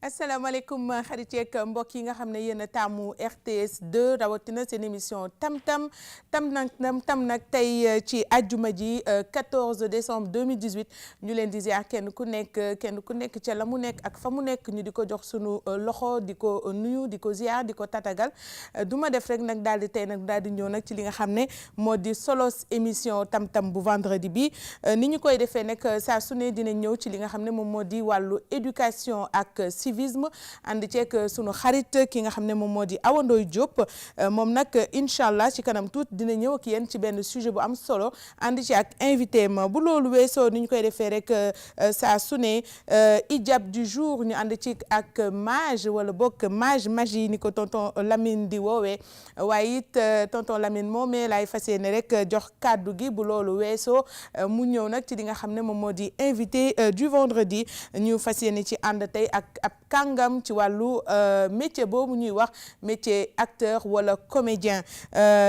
asalaamaaleykum xarit yeeg mbokk yi nga xam ne yéen a taamu RTS 2 rawatina seen émission tam nag tey ci àjjuma ji 14 décembre 2018 ñu leen di ziar kenn ku nekk ca la mu nekk ak fa mu nekk ñu di ko jox sunu loxo di ko nuyu di ko ziar di ko tatagal du ma def rek nag daal di tey nag daal di ñëw nag ci li nga xam ne moo di solos émission tam bu vendredi bi ni ñu koy defee nag saa su ne dina ñëw ci li nga xam ne moom moo di wàllu éducation ak civisme ànd ceeg sunu xarit ki nga xam ne moom moo di Awa Ndoye Diop moom nag incha allah ci kanam tuuti dina ñëw ak yéen ci benn sujet bu am solo ànd ci ak invité ma bu loolu weesoo ni ñu koy defee rek saa su ne hijab du jour ñu ànd ci ak mage wala bokk magie ni ko tonton Lamine di woowee waaye it tonton Lamine moomee laay fas yéene rek jox kàddu gi bu loolu weesoo mu ñëw nag ci li nga xam ne moom moo di invité du vendredi ñu fas yéene ci ànd tey ak ab kàngam ci wàllu métier boobu ñuy wax métier acteur wala comédien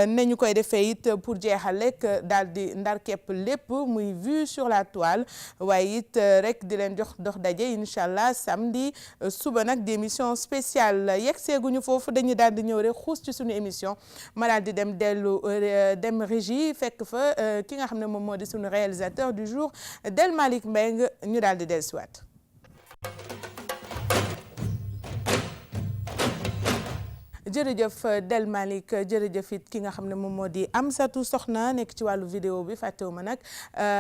nañu koy defee it pour jeexal rek daal di ndar képp lépp muy vue sur la toile waaye it rek di leen jox dox daje incha allah samedi suba nag di émission spéciale yegg seeguñu foofu dañuy daal di ñëw rek xuus ci suñu émission ma daal di dem régie fekk fa ki nga xam ne moom moo di suñu réalisateur du jour Del Malick Mbengue ñu daal di dellusiwaat. jërëjëf Del Malick jërëjëf it ki nga xam ne moom moo di Amsatou Soxna nekk ci wàllu vidéo bi fàttewuma nag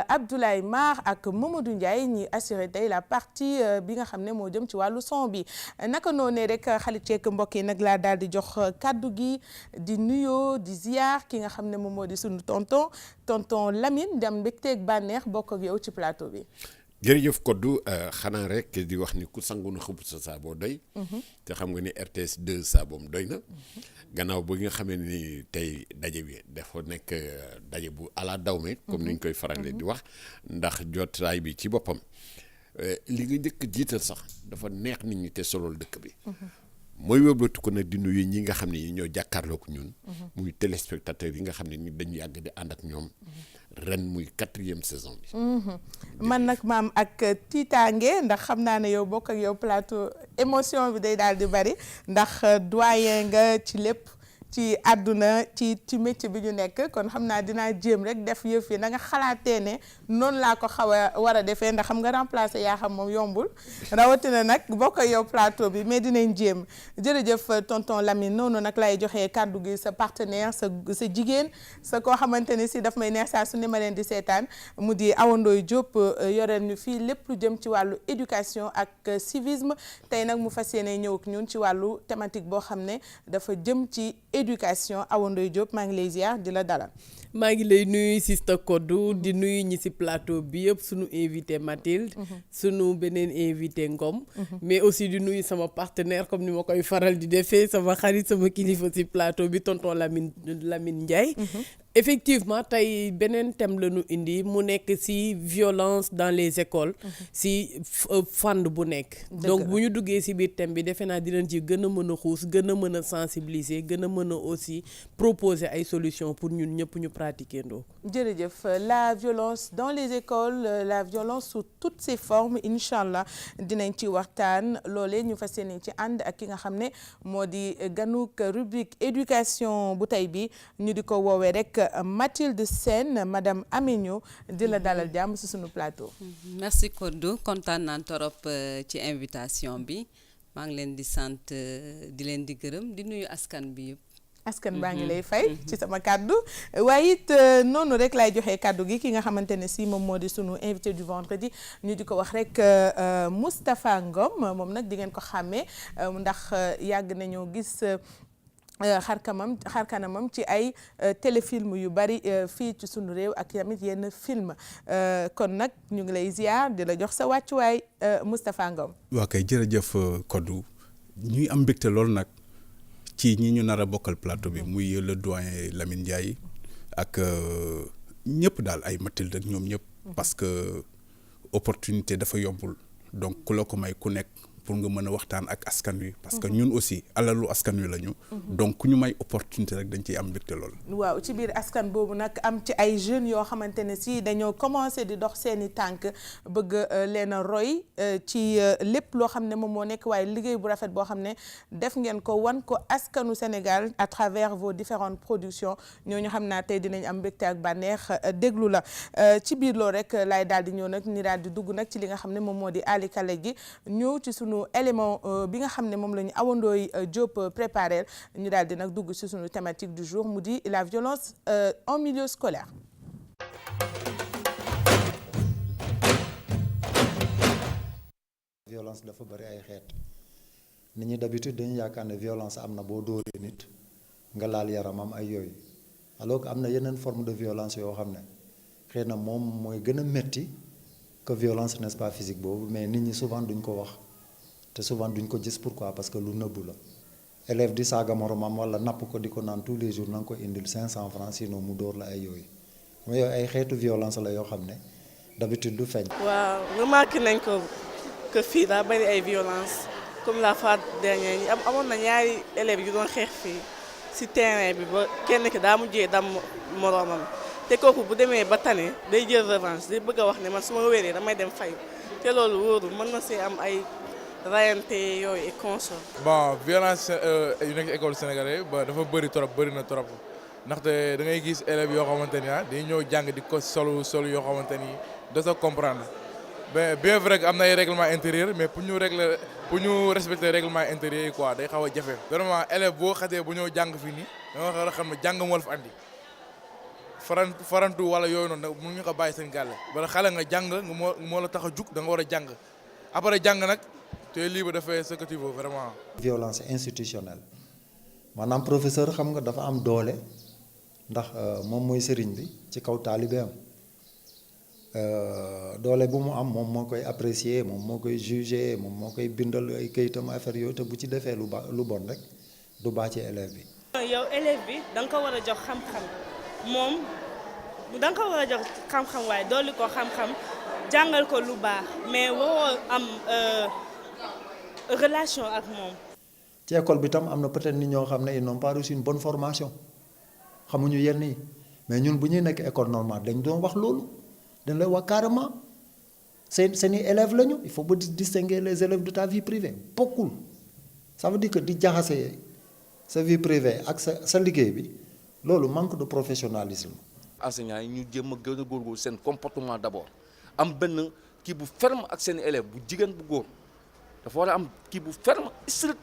Abdoulaye Mar ak Mamadou Ndiaye ñi assuré tey la partie bi nga xam ne moo jëm ci wàllu son bi naka noonee rek xalit ceek mbokk yi nag laa daal di jox kaddu gi di nuyoo di ziar ki nga xam ne moom moo di sunu tonton Lamine dem mbégteeg bànneex bokk ak yow ci plateau bi. jërëjëf Kodou xanaa rek di wax ni ku sangu na xëpp sa saaboo doy. te xam nga ni RTS 2 saaboom doy na. gannaaw ba nga xamee ni tey daje bi dafa nekk daje bu ala dawme comme ni ñu koy faralee di wax ndax jotaay bi ci boppam li nga njëkk jiital sax dafa neex nit ñi te solol dëkk bi. mooy wëlbatu ko nag di nuyu ñi nga xam ne ñoo jàkkaarloo ko ñun. muy téléspectateurs yi nga xam ne ni dañu yàgg di ànd ak ñoom. ren muy 4e saison bi. man nag maam ak tiitaange ndax xam naa ne yow bokk ak yow plateau émotion bi day daal di bari ndax doyen nga ci lépp ci àdduna ci métier bi ñu nekk kon xam naa dinaa jéem rek def yëf yi na nga xalaatee ne noonu laa ko xaw a war a defee ndax xam nga remplacer yaa xam moom yombul rawatina nag bokk ak yow plateau bi mais dinañ jéem jërëjëf tonton Lamine noonu nag lay joxee kàddu gi sa partenaire sa jigéen sa koo xamante ni si daf may neex saa su ne ma leen di seetaan mu di Awa Ndoye Diop yoreel ñu fii lépp lu jëm ci wàllu éducation ak civisme tey nag mu fas yéene ñëw ak ñun ci wàllu thématique boo xam ne dafa jëm ci éducation. Awa Ndoye Diop maa ngi lay ziar di la dalal. maa ngi lay nuyu Sista Kodou di nuyu ñi ci plateau bi yëpp sunu invité Mathilde. sunu beneen invité Ngom. mais aussi di nuyu sama partenaire comme ni ma koy faral di defee sama xarit sama kilifa ci plateau bi tonton Lamine Ndiaye. effectivement tey beneen thème la ñu indi mu nekk ci violence dans les écoles. ci fànn bu nekk. donc bu ñu duggee ci biir thème bi defe naa dinañ ci gën a mën a xuus gën a mën a sensibiliser gën a mën a aussi proposer ay solutions pour ñun ñëpp ñu pratiquer ndoo. jërëjëf la violence dans les écoles la violence sous toutes ses formes incha allah dinañ ci waxtaan loolee ñu fas yéene ci ànd ak ki nga xam ne moo di ganuk rubrique éducation bu tey bi ñu di ko woowee rek. Mathilde Sène madame Amigno di la dalal jàmm ci sunu plateau. merci Kodou kontaan naa torop ci invitation bi maa ngi leen di sant di leen di gërëm di nuyu askan bi yëpp. askan baa ngi lay fay ci sama kàddu waaye it noonu rek lay joxe kàddu gi ki nga xamante ne si moom moo di sunu invité du vendredi ñu di ko wax rek Moustapha Ngom moom nag di ngeen ko xàmmee ndax yàgg nañoo gis. xarkanamam ci ay téléfilm yu bari fii ci sunu réew ak tamit yenn film kon nag ñu ngi lay ziar di la jox sa wàccuwaay Moustapha Ngom. waa kay jërëjëf Kodou ñuy am mbégte lool nag ci ñi ñu nar a bokkal plateau bi muy le doyen Lamine Ndiaye ak ñëpp daal ay Mathilde ak ñoom ñëpp. parce que opportunité dafa yombul donc ku la ko may ku nekk pour nga mën a waxtaan ak askan wi parce que ñun aussi alalu askan wi lañu. donc ku ñu may opportunité rek dañ ciy am mbégte lool. waaw ci biir askan boobu nag am ci ay jeunes yoo xamante ne si dañoo commencé di dox seeni tànk bëgg leen a roy ci lépp loo xam ne moom moo nekk waaye liggéey bu rafet boo xam ne def ngeen ko wan ko askanu Sénégal à travers vos différentes productions ñooñu xam naa tey dinañ am mbégte ak bànneex déglu la ci biir loolu rek laay daal di ñëw nag ni daal di dugg nag ci li nga xam ne moom moo di Ali Kale gi ñëw ci sunu élément bi nga xam ne moom la ñu awandooy Diop préparé ñu daal di nag dugg ci sunu thématique du jour mu di la violence en milieu scolaire. violence dafa bari ay xeet nit ñi d'habitude dañu yaakaar ne violence am na boo dóoree nit nga laal yaramam ay yooyu alors que am na yeneen forme de violence yoo xam ne xëy na moom mooy gën a metti que violence n'est-ce pas physique boobu mais nit ñi souvent duñ ko wax te souvent duñ ko gis pourquoi parce que lu nëbbu la élève di saaga moromam wala napp ko di ko naan tous les jours na nga ko indil 500 francs sinon mu dóor la ay yooyu mais yooyu ay xeetu violence la yoo xam ne d'habitude du feeñ. waaw remarqué nañ ko que fii daa bari ay violence comme la fois dernière ñi amoon na ñaari élèves yu doon xeex fii ci terrain bi ba kenn ki daa mujjee dam moroomam te kooku bu demee ba tane day jël revanche day bëgg a wax ne man su ma wéree damay dem fayu te loolu wóorul mën na see am ay rayante yooyu et consort. bon violence yu nekk école sénégalais ba dafa bëri na trop ndaxte da ngay gis élèves yoo xamante ni dañuy ñëw jàng di ko solu yoo xamante ni dootoo comprendre mais bien vrai que am na ay règlement intérieur mais pour ñu respecter règlement intérieur yi quoi day xaw a jafe. vraiment élève boo xasee bu ñëw jàng fii nii da nga war a xam ne jàng moo la fa andi farantu wala yooyu noonu nag mënuñu ko bàyyi seen gàlle bala xale nga jàng nga moo la tax a jug da nga war a jàng après jàng nag tu es libre de faire ce que tu veux vraiment. violence institutionnelle maanaam professeur xam nga dafa am doole ndax moom mooy sëriñ bi ci kaw taalibeem doole bu mu am moom moo koy apprécier moom moo koy juger moom moo koy bindal ay kayitam affaire yooyu te bu ci defee lu bon rek du baax ci élève bi. yow élève bi da nga ko war a jox xam-xam moom da nga ko war a jox xam-xam waaye dolli ko xam-xam jàngal ko lu baax mais waroo am relation ak moom. ci école bi tam am na peut-être nit ñoo xam ne ils n'ont pas reçu une bonne formation xamuñu yenn yi mais ñun bu ñuy nekk école normale dañ doon wax loolu dañ lay wax carrément seeni élèves lañu il faut ba distinguer les élèves de ta vie privée bokkul ça veut dire que di jaxase sa vie privée ak sa liggéey bi loolu manque de professionnalisme. enseignants yi ñu jéem a gën a góorgóorlu seen comportement d'abord am benn kii bu ferme ak seen élève bu jigéen bu góor dafa war a am kii bu ferme strict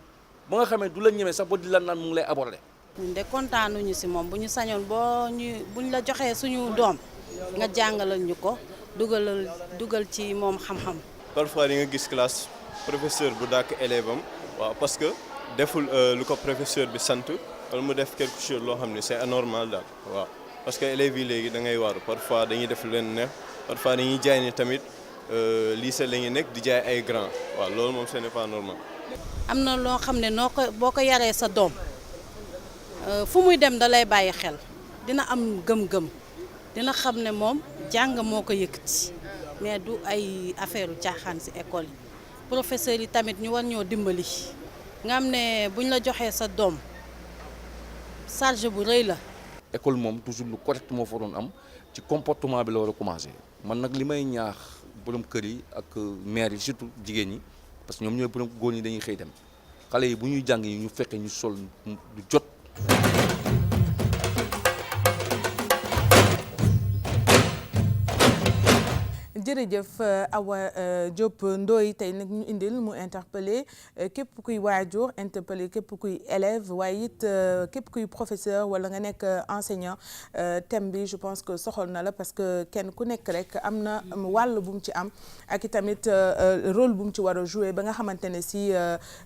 ba nga xamee du la ñemee sax ba di la naan mu ngi lay aborder. ñun de kontaanuñu ci moom bu ñu sañoon buñ la joxee suñu doom nga jàngalal ñu ko dugal ci moom xam-xam. parfois di nga gis classe professeur bu dàkk élève am waaw parce que deful lu ko professeur bi sant wala mu def quelque chose loo xam ne c'est anormal daal waaw parce que élèves yi léegi da ngay waaru parfois dañuy def leen neex parfois dañuy jaay ni tamit lycée la ñuy nekk di jaay ay grand waaw loolu moom ce n'est pas normal. am na loo xam ne boo ko yaree sa doom fu muy dem da lay bàyyi xel dina am gëm-gëm dina xam ne moom jàng moo ko yëkkati mais du ay affaire caaxaan ci école yi professeurs yi tamit ñu war ñoo dimbali nga xam ne buñ la joxee sa doom charge bu rëy la. école moom toujours lu correct moo fa doon am ci comportement bi la war a commencer man nag li may ñaax borom kër yi ak maire yi surtout jigéen ñi parce que ñoom ñooy borom góor ñi dañuy xëy dem xale yi bu ñuy jàng yi ñu fekkee ñu sol du jot. jërëjëf Awa Diop Ndoye tey nag ñu indil mu interpellé képp kuy waajur interpellé képp kuy élève waaye it képp kuy professeur wala nga nekk enseignant thème bi je pense que soxal na la parce que kenn ku nekk rek am na wàll bu mu ci am ak i tamit rôle bu mu ci war a jouer ba nga xamante ne si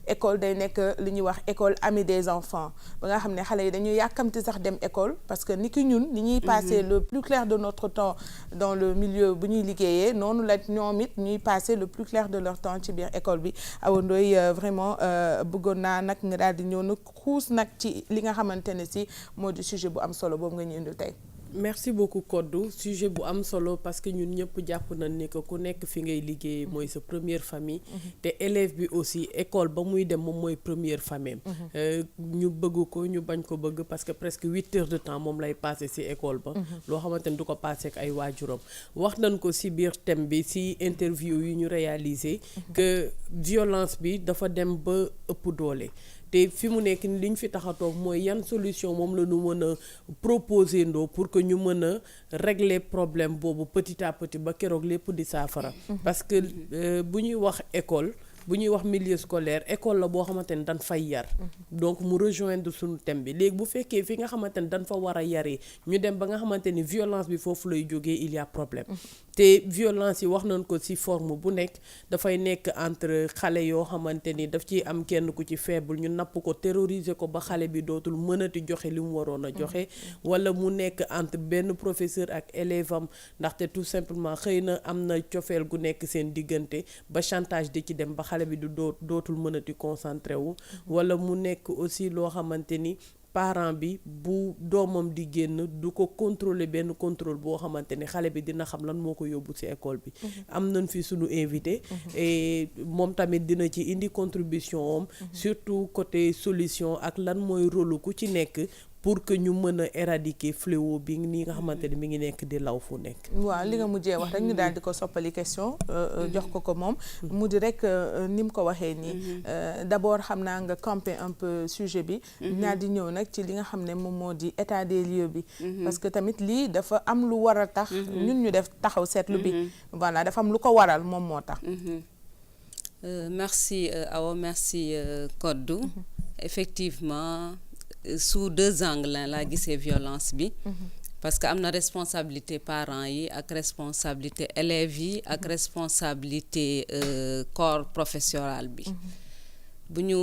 école day nekk li ñuy wax école amie des enfants ba nga xam ne xale yi dañuy yàkkamti sax dem école parce que ni ki ñun ni ñuy passer le plus clair de notre temps dans le milieu bu ñuy liggéeyee noonu la ñoom it ñuy passer le plus clair de leur temps ci biir école bi Awa Ndoye vraiment bëggoon naa nag nga daal di ñëw nag xuus nag ci li nga xamante ne si moo di sujet bu am solo boobu nga ñu indil tey. merci beaucoup Kodou sujet bu am solo parce que ñun ñëpp jàpp nañ ni que ku nekk fi ngay liggéey mooy sa première famille te élève bi aussi école ba muy dem moom mooy première famille ñu bëgg ko ñu bañ ko bëgg parce que presque 8 heures de temps moom lay passé ci école ba loo xamante ni du ko passé ak ay waajuram wax nañ ko ci biir thème bi ci interview yi ñu réalisé que violence bi dafa dem ba ëpp doole te fi mu nekk ni li ñu fi tax a toog mooy yan solution moom la ñu mën a proposer ndoo pour que ñu mën a régler problème boobu petit à petit ba keroog lépp di saafara parce que bu ñuy wax école bu ñuy wax milieu scolaire école la boo xamante ni dañ fay yar donc mu rejoindre suñu thème bi léegi bu fekkee fi nga xamante ni dañ fa war a yaree ñu dem ba nga xamante ni violence bi foofu lay jógee il y a problème te violence yi wax nañ ko ci forme bu nekk dafay nekk entre xale yoo xamante ni daf ciy am kenn ku ci faible ñu napp ko terroriser ko ba xale bi dootul mënati joxe li mu waroon a joxe walla mu nekk entre benn professeur ak élève am ndaxte tout simplement xëy na am na cofeel gu nekk seen diggante ba chantage di ci dem ba xale bi du dootul mënati concentré wu walla mu nekk aussi loo xamante ni parent bi bu doomam di génn du ko contrôler benn contrôle boo xamante ni xale bi dina xam lan moo ko yóbbu ci école bi am nañ fi sunu invité et moom tamit dina ci indi contribution am surtout côté solution ak lan mooy rôle ku ci nekk pour que ñu mën a éradiquer fléau bi nii nga xamante ni mi ngi nekk di law fu nekk. waaw li nga mujjee wax rek ñu daal di ko soppali question jox ko moom mu di rek ni mu ko waxee nii d'abord xam naa nga camper un peu sujet bi naa di ñëw nag ci li nga xam ne moom moo di état des lieux bi parce que tamit lii dafa am lu war a tax ñun ñu def taxaw seetlu bi voilà dafa am lu ko waral moom moo tax merci Awa merci Kodou effectivement sous 2 angles laa gisee violence bi parce que am na responsabilité parents yi ak responsabilité élèves yi ak responsabilité corps professoral bi bu ñu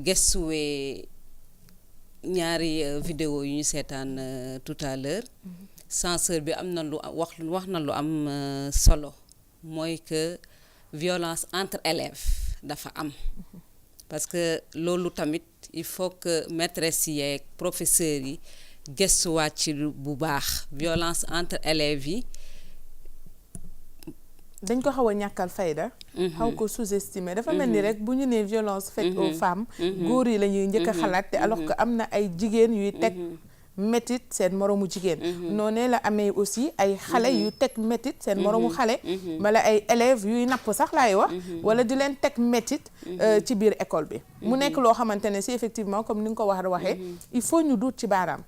gëstuwee ñaari vidéo yu ñu seetaan tout à l'heure censeur bi am na lu wax na lu am solo mooy que violence entre élèves dafa am parce que loolu tamit il faut que maîtresse yi ak professeurs yi gëstuwaat ci bu baax violence entre élèves yi dañ ko xaw a ñàkkal fayda xaw ko sous-estimer dafa mel ni rek bu ñu nee violence faite aux femmes góor yi la ñuy njëkk a xalaat te alors que am na ay jigéen yuy teg métit seen moroomu jigéen noonee la amee aussi ay xale yu teg métit seen moroomu xale wala ay élèves yuy napp sax laay wax wala di leen teg métit ci biir école bi mu nekk loo xamante ne si effectivement comme ni nga ko waxee il faut ñu duut ci baaraam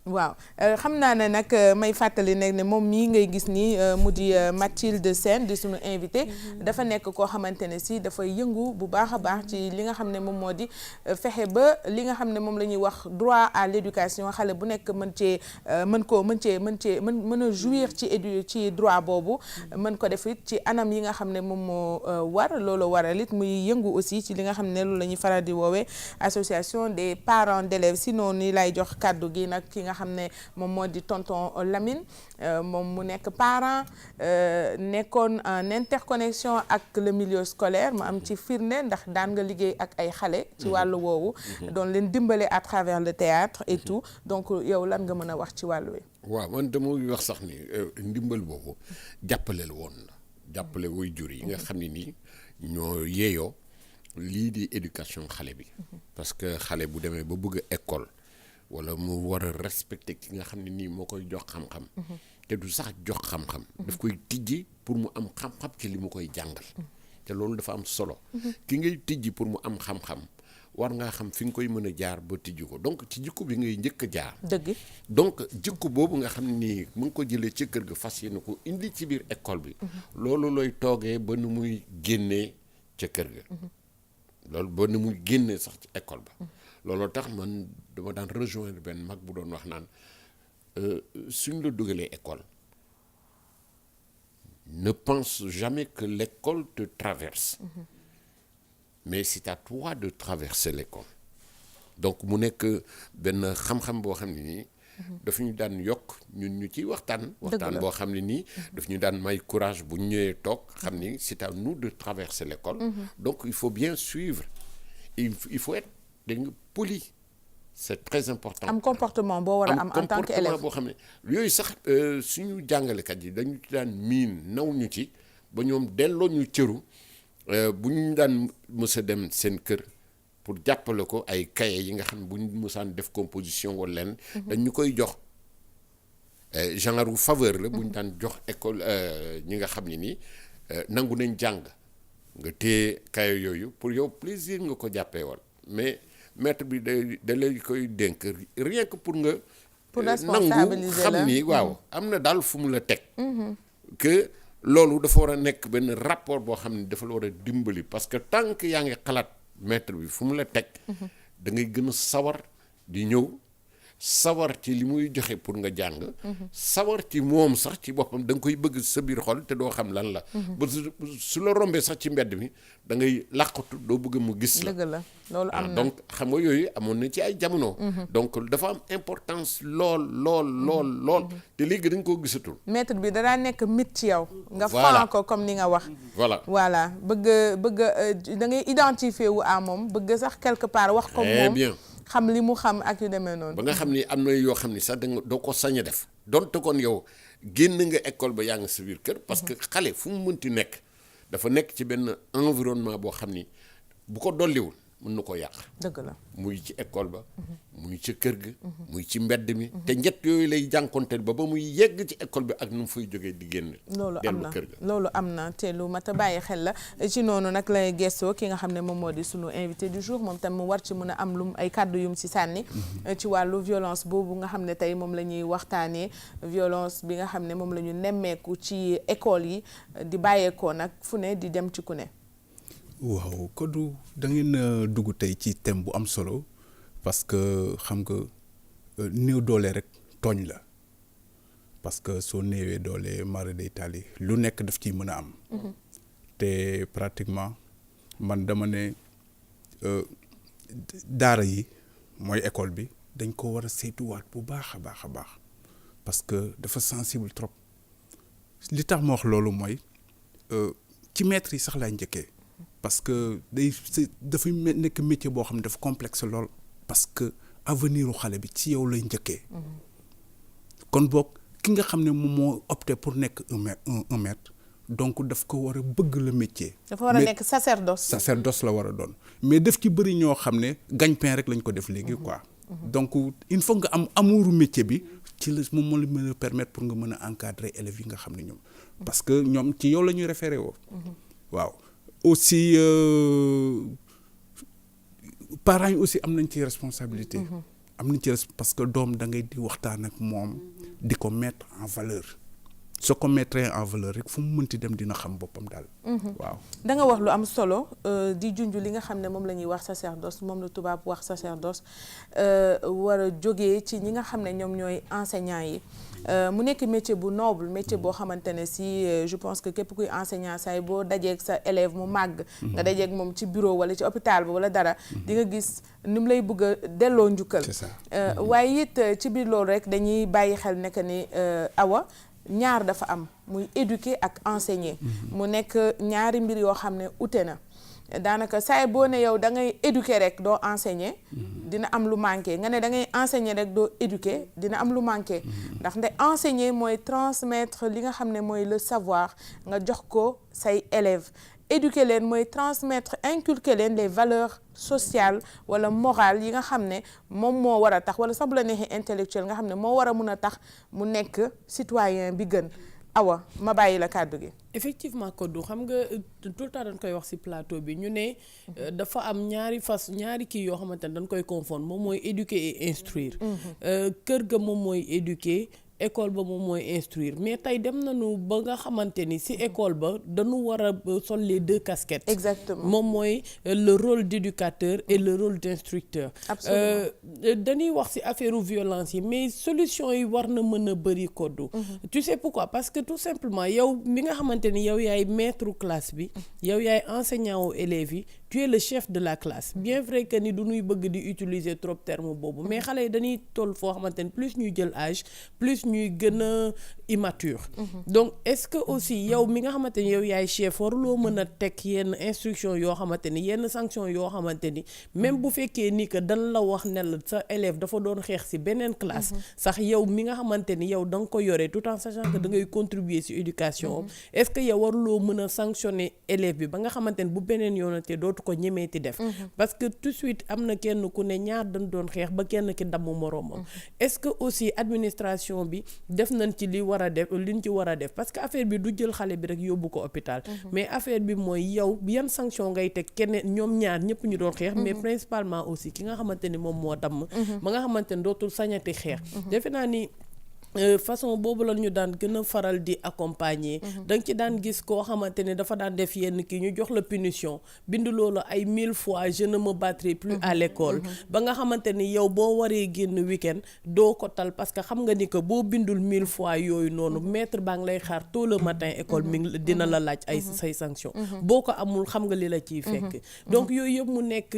waaw xam naa ne nag may fàttali nag ne moom mii ngay gis nii mu di Mathilde Sène di suñu invité dafa nekk koo xamante ne si dafay yëngu bu baax a baax ci li nga xam ne moom moo di fexe ba li nga xam ne moom la ñuy wax droit à l'éducation xale bu nekk mën a jouir ci droit boobu mën ko def it ci anam yi nga xam ne moom moo war loolu waral it muy yëngu aussi ci li nga xam ne loolu la ñuy faral di woowee association des parents d'élèves si noonu ni lay jox kàddu gi nag ki nga xam ne moom moo di tonton Lamine moom mu nekk parent nekkoon en interconnexion ak le milieu scolaire mu am ci firnde ndax daan nga liggéey ak ay xale ci wàllu woowu doon leen dimbale à travers le théâtre et tout donc yow lan nga mën a wax ci wàllu wi waaw man dama wax sax ni ndimbal boobu jàppale la woon la jàppale way jur yi nga xam ne nii ñoo yeeyoo lii di éducation xale bi parce que xale bu demee ba bëgg école wala mu war a respecter ki nga xam ne nii moo koy jox xam-xam te du sax jox xam-xam daf koy tijji pour mu am xam-xam ci li mu koy jàngal te loolu dafa am solo ki ngay tijji pour mu am xam-xam war ngaa xam fi nga koy mën a jaar ba tijji ko donc ci jikko bi ngay njëkk a jaar dëgg donc jikko boobu nga xam ne nii mu ngi ko jëlee ci kër ga fas yéene ko indi ci biir école bi loolu looy toogee ba nu muy génnee ca kër ga loolu ba nu muy génnee sax ci école ba looloo tax man dama daan rejoindre benn mag bu doon wax naan suñ la dugalee école ne pense jamais que l'école te traverse mais c'est à toi de traverser l'école donc mu nekk benn xam-xam boo xam ne nii daf ñu daan yokk ñun ñu ciy waxtaan boo xam ne nii daf ñu daan may courage bu ñu ñëwee toog xam ni c'est à nous de traverser l'école donc il faut bien suivre il faut être dégg nga poli c'est très important. am comportement boo war a am en tant qu'élève boo xam ne yooyu sax suñu jàngalekat yi dañu ci daan miin naw ñu ci ba ñoom delloo ñu cëru bu ñu daan mës a dem seen kër pour jàppale ko ay cahier yi nga xam ne bu ñu mësaan def composition wala lenn dañ ñu koy jox genre faveur la bu ñu daan jox école ñi nga xam ne nii nangu nañ jàng nga téye cahier yooyu pour yow plaisir nga ko jàppee woon mais maître bi da lay koy dénk rien que pour nga nangu xam ni waaw am na daal fu mu la teg que loolu dafa war a nekk benn rapport boo xam ne dafa la war a dimbali parce que tant que yaa ngi xalaat maître bi fu mu la teg da ngay gën a sawar di ñëw sawar ci li muy joxe pour nga jàng sawar ci moom sax ci boppam da nga koy bëgg sa biir xol te doo xam lan la ba su la rombee sax ci mbedd mi da ngay làqatu doo bëgg mu gis la dëgg la loolu am na donc xam nga yooyu amoon na ci ay jamono donc dafa am importance lool te léegi dañ koo gisatul maître bi danaa nekk mit ci yow nga fan ko comme ni nga wax voilà bëgg da ngay identifier wu à moom bëgg sax quelque part wax ko moom bien xam li mu xam ak yu demee noonu ba nga xam ni am na yoo xam ni sax doo ko sañ a def donte kon yow génn nga école ba yaa ngi sa biir kër parce que xale fu mu mënti nekk dafa nekk ci benn environnement boo xam ni bu ko dolliwul mën na ko yàq dëgg la muy ci école ba muy ci kër ga muy ci mbedd mi te ñett yooyu lay jànkonteel ba muy yegg ci école bi ak nu mu fay jógee di génn loolu am na kër ga loolu am na te lu mat a bàyyi xel la ci noonu nag lay gestoo ki nga xam ne moom moo di sunu invité du jour moom tam mu war ci mën a am lu ay kàddu yum ci sànni ci wàllu violence boobu nga xam ne tey moom la ñuy waxtaanee violence bi nga xam ne moom la ñu nemmeeku ci école yi di bàyyeekoo nag fu ne di dem ci ku ne waaw Codou da ngeen dugg tey ci thème bu am solo parce que xam nga néew doole rek tooñ la parce que soo néewee doole mara day taali lu nekk daf ciy mën a am te pratiquement man dama ne daara yi mooy école bi dañ ko war a saytuwaat bu baax a baax parce que dafa sensible trop li tax ma wax loolu mooy ci maître yi sax laay njëkkee parce que dafay nekk métier boo xam ne dafa complexe lool parce que avenir u xale bi ci yow lay njëkkee kon boog ki nga xam ne moom moo opté pour nekk un maître donc daf ko war a bëgg le métier. dafa war a nekk sacerdoce la war a doon mais daf ci bëri ñoo xam ne gagne-pain rek lañ ko def léegi quoi donc il faut nga am amouru métier bi ci la moom moo la mën a permettre pour nga mën a encadrer élèves yi nga xam ne ñoom parce que ñoom ci yow la ñuy référé woo waaw aussi parents yi aussi am nañ ci responsabilité am nañ ci parce que doom da ngay di waxtaan ak moom di ko mettre en valeur soo ko mettre en valeur rek fu mu mënti dem dina xam boppam daal waaw da nga wax lu am solo di junj li nga xam ne moom la ñuy wax sacerdoce moom la tubaab wax sacerdoce war a jógee ci ñi nga xam ne ñoom ñooy enseignants yi mu nekk métier bu noble métier boo xamante ne si je pense que képp kuy enseignant say boo dajeeg sa élève mu màgg nga dajeeg moom ci bureau wala ci hôpital ba wala dara di nga gis ni mu lay bëgg a delloo njukkal waaye it ci biir loolu rek dañuy bàyyi xel nekk ni awa ñaar dafa am muy éduquer ak enseigner mu nekk ñaari mbir yoo xam ne ute na daanaka saay boo ne yow da ngay éduquer rek doo enseigner dina am lu manqué nga ne da ngay enseigner rek doo éduquer dina am lu manqué ndax nde enseigner mooy transmettre li nga xam ne mooy le savoir nga jox ko say élèves éduquer leen mooy transmettre inculquer leen les valeurs sociales wala morales yi nga xam ne moom moo war a tax wala sax bu la neexee intellectuel nga xam ne moo war a mun a tax mu nekk citoyen bi gën awa ma bàyyi la kàddu gi effectivement Codou xam nga tout le temps dañ koy wax ci plateau bi ñu ne dafa am ñaari kii yoo xamante ne dañ koy confondre moom mooy éduquer et instruire kër ga moom mooy éduquer école ba moom mooy instruire mais tey dem nañu ba nga xamante ni ci école ba dañu war a sol les deux casquettes. Exactement moom mooy le rôle d'éducateur et le rôle d'instructeur. Absolument dañuy wax ci affaire violence yi mais solution yi war na mën a bëri Codou. Tu sais pourquoi parce que tout simplement yow mi nga xamante ni yow yaay maître classe bi yow yaay enseignant aux élèves yi tu es le chef de la classe bien vrai que ni du ñuy bëgg di utiliser trop terme boobu mais xale yi dañuy toll foo xamante ni plus ñuy jël âge plus plus ñuy gën a immature. Donc est-ce que aussi yow mi nga xamante ni yow yaay chef waruloo mën a teg yenn instruction yoo xamante ni yenn sanction yoo xamante ni même bu fekkee ni que dañ la wax ne la sa élève dafa doon xeex ci beneen classe sax yow mi nga xamante ni yow da nga ko yore tout en sachant que da ngay contribuer ci éducation est-ce que yow waruloo mën a sanctionner élève bi ba nga xamante ni bu beneen yoonate dootu ko ñemeeti def parce que tout de suite am na kenn ku ne ñaar dañ doon xeex ba kenn ki damm moroomam est-ce que aussi administration bi def nañ ci li war a def liñ ci war a def parce que affaire bi du jël xale bi rek yóbbu ko hôpital mais affaire bi mooy yow yan sanction ngay teg keneen ñoom ñaar ñëpp ñu doon xeex mais principalement aussi ki nga xamante ni moom moo damm ba nga xamante ni dootul sañati xeex defe naa ni façon boobu la ñu daan gën a faral di accompagner da nga ci daan gis koo xamante ne dafa daan def yenn kii ñu jox la punition bind loolu ay 1000 fois je ne me battrai plus à l'école ba nga xamante ni yow boo waree génn week-end doo ko tal parce que xam nga ni que boo bindul 1000 fois yooyu noonu maître baa ngi lay xaar tôt le matin école mi dina la laaj ay say sanction boo ko amul xam nga li la ciy fekk donc yooyu yëpp mu nekk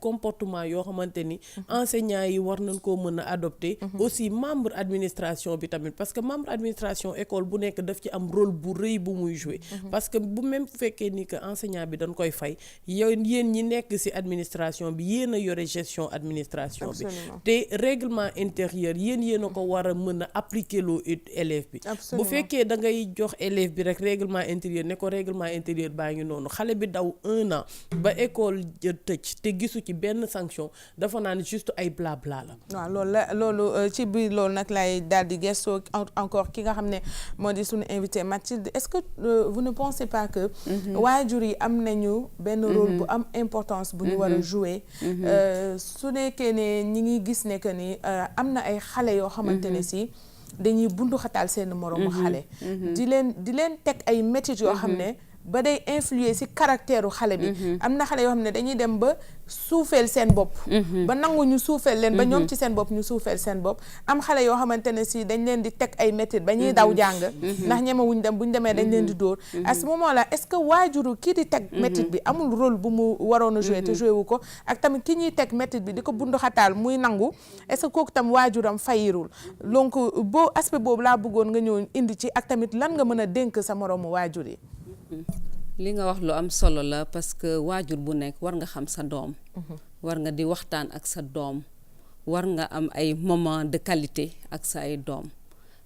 comportement yoo xamante ni enseignants yi war nañ koo mën a adopter aussi membre administration bi tamit parce que membre administration école bu nekk daf ci am rôle bu rëy bu muy jouer parce que bu même fekkee ni que enseignant bi dañ koy fay yow yéen ñi nekk ci administration bi yéen a yore gestion administration bi te règlement intérieur yéen a ko war a mën a appliquer loo élève bi bu fekkee da ngay jox élève bi rek règlement intérieur ne ko règlement intérieur baa ngi noonu xale bi daw 1 an ba école tëj te gisu ci benn sanction dafa naan juste ay blabla la waaw loolu ci biir loolu nag lay daal di gëstoo encore ki nga xam ne moo di suñu invité Mathilde est-ce que vous ne pensez pas que waajur yi am nañu benn rôle bu am importance bu ñu war a jouer su nekkee ne ñi ngi gis ne que ni am na ay xale yoo xamante ne si dañuy bundu xataal seen moroomu xale di leen teg ay métiers yoo xam ne ba day influer ci caractère u xale bi am na xale yoo xam ne dañuy dem ba suufeel seen bopp ba nangu ñu suufeel leen ba ñoom ci seen bopp ñu suufeel seen bopp am xale yoo xamante ne si dañ leen di teg ay métit ba ñuy daw jàng ndax ñemewuñ dem buñ demee dañ leen di dóor à ce moment là est-ce que waajuru kii di teg métit bi amul rôle bu mu waroon a jouer te joué wu ko ak tamit ki ñuy teg métit bi di ko bundu xataal muy nangu est-ce que kooku tam waajuram fayirul donc boo aspect boobu laa bëggoon nga ñëw indi ci ak tamit lan nga mën a dénk sa moroomu waajur yi li nga wax lu am solo la parce que waajur bu nekk war nga xam sa doom war nga di waxtaan ak sa doom war nga am ay moment de qualité ak sa ay doom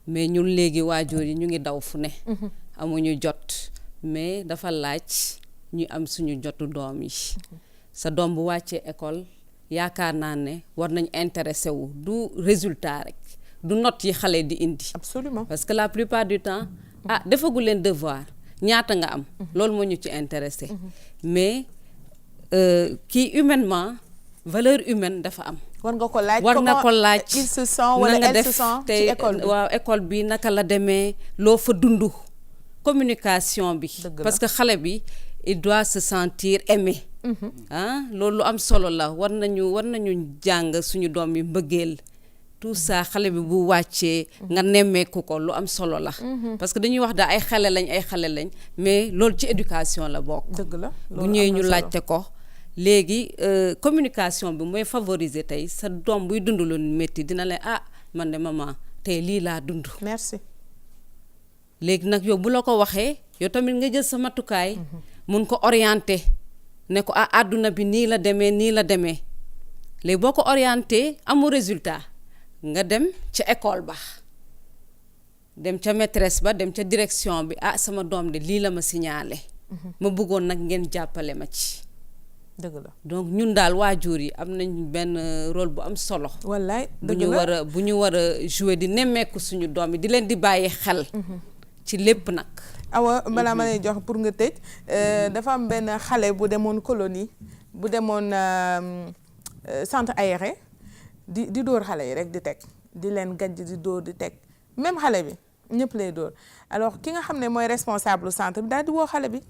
mais ñun léegi waajur yi ñu ngi daw fu ne amuñu jot mais dafa laaj ñu am suñu jotu doom yi sa doom bu wàccee école yaakaar naa ne war nañ intéressé wu du résultat rek du note yi xale di indi absolument parce que la plupart du temps defagu leen devoir ñaata nga am loolu moo ñu ci intéressé mais kii humainement valeur humaine dafa am war nga ko laaj war nga ko laaj il se sent wala elle se sent ci école bi waaw école bi naka la demee loo fa dund communication bi parce que xale bi il doit se sentir aimé loolu lu am solo la war nañu jàng suñu doom yi mbëggeel tout ça xale bi bu wàccee nga nemmeeku ko lu am solo la parce que dañuy wax da ay xale lañ mais loolu ci éducation la bokk dëgg la bu ñëwee ñu laajte ko léegi communication bi mooy favoriser tey sa doom buy dund lu métti dina la man de maman tey lii laa dund merci léegi nag yow bu la ko waxee yow tamit nga jël sa matukaay mun ko orienter ne ko àdduna bi nii la demee léegi boo ko orienter amul résultat nga dem ca école ba dem ca maîtresse ba dem ca direction bi sama doom de lii la ma signalé ma bëggoon nag ngeen jàppale ma ci dëgg la donc ñun daal waajur yi am nañ benn rôle bu am solo wallaay bu ñu war a jouer di nemmeeku suñu doom yi di leen di bàyyi xel ci lépp nag awa balaa ma lay jox pour nga tëj dafa am benn xale bu demoon colonie bu demoon centre aéré di dóor xale yi rek di teg di leen gàjj di dóor di teg même xale bi ñëpp lay dóor alors ki nga xam ne mooy responsable centre bi daal di woo xale bi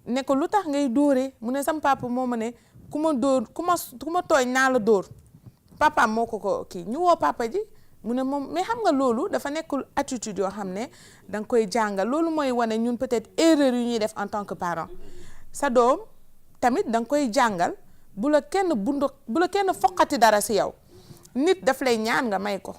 ne ko lu tax ngay dóoree mu ne sam papa moo ma ne ku ma dóor ku ma tooñ naa la dóor papaam moo ko kii ñu woo papa ji mu ne moom mais xam nga loolu dafa nekkul attitude yoo xam ne da nga koy jàngal loolu mooy wane ñun peut-être erreur yu ñuy def en tant que parent sa doom tamit da nga koy jàngal bu la kenn foqati dara ci yow nit daf lay ñaan nga may ko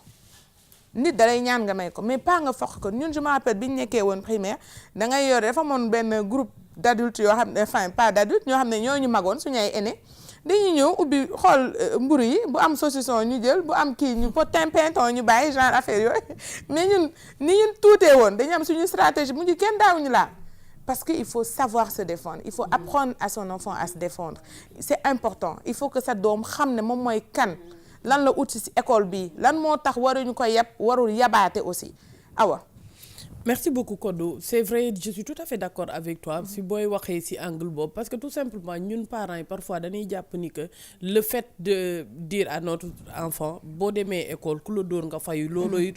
nit dalay ñaan nga may ko mais pas nga foq ko ñun je me rappelle bi ñu nekkee woon primaire da ngay yor dafa amoon benn groupe d'adultes yoo xam ne enfin pas d'adultes ñoo xam ne ñoo ñu magoon suñu ay aînés dañuy ñëw ubbi xool mburu yi bu am saucisson ñu jël bu am kii ñu potin pinton ñu bàyyi genre affaire yooyu mais ñun ni ñun tuutee woon dañu am suñu stratégie mu ngi kenn daawuñu laa parce que il faut savoir se défendre il faut apprendre à son enfant à se défendre c'est important il faut que sa doom xam ne moom mooy kan lan la ut ci école bi lan moo tax waruñu ko yab warul yabaate aussi Awa. Merci beaucoup Kodou c'est vrai je suis tout à fait d'accord avec toi si booy waxee si angle boobu parce que tout simplement ñun parents yi parfois dañuy jàpp ni que le fait de dire à notre enfant boo demee école ku la dóor nga fayu looluy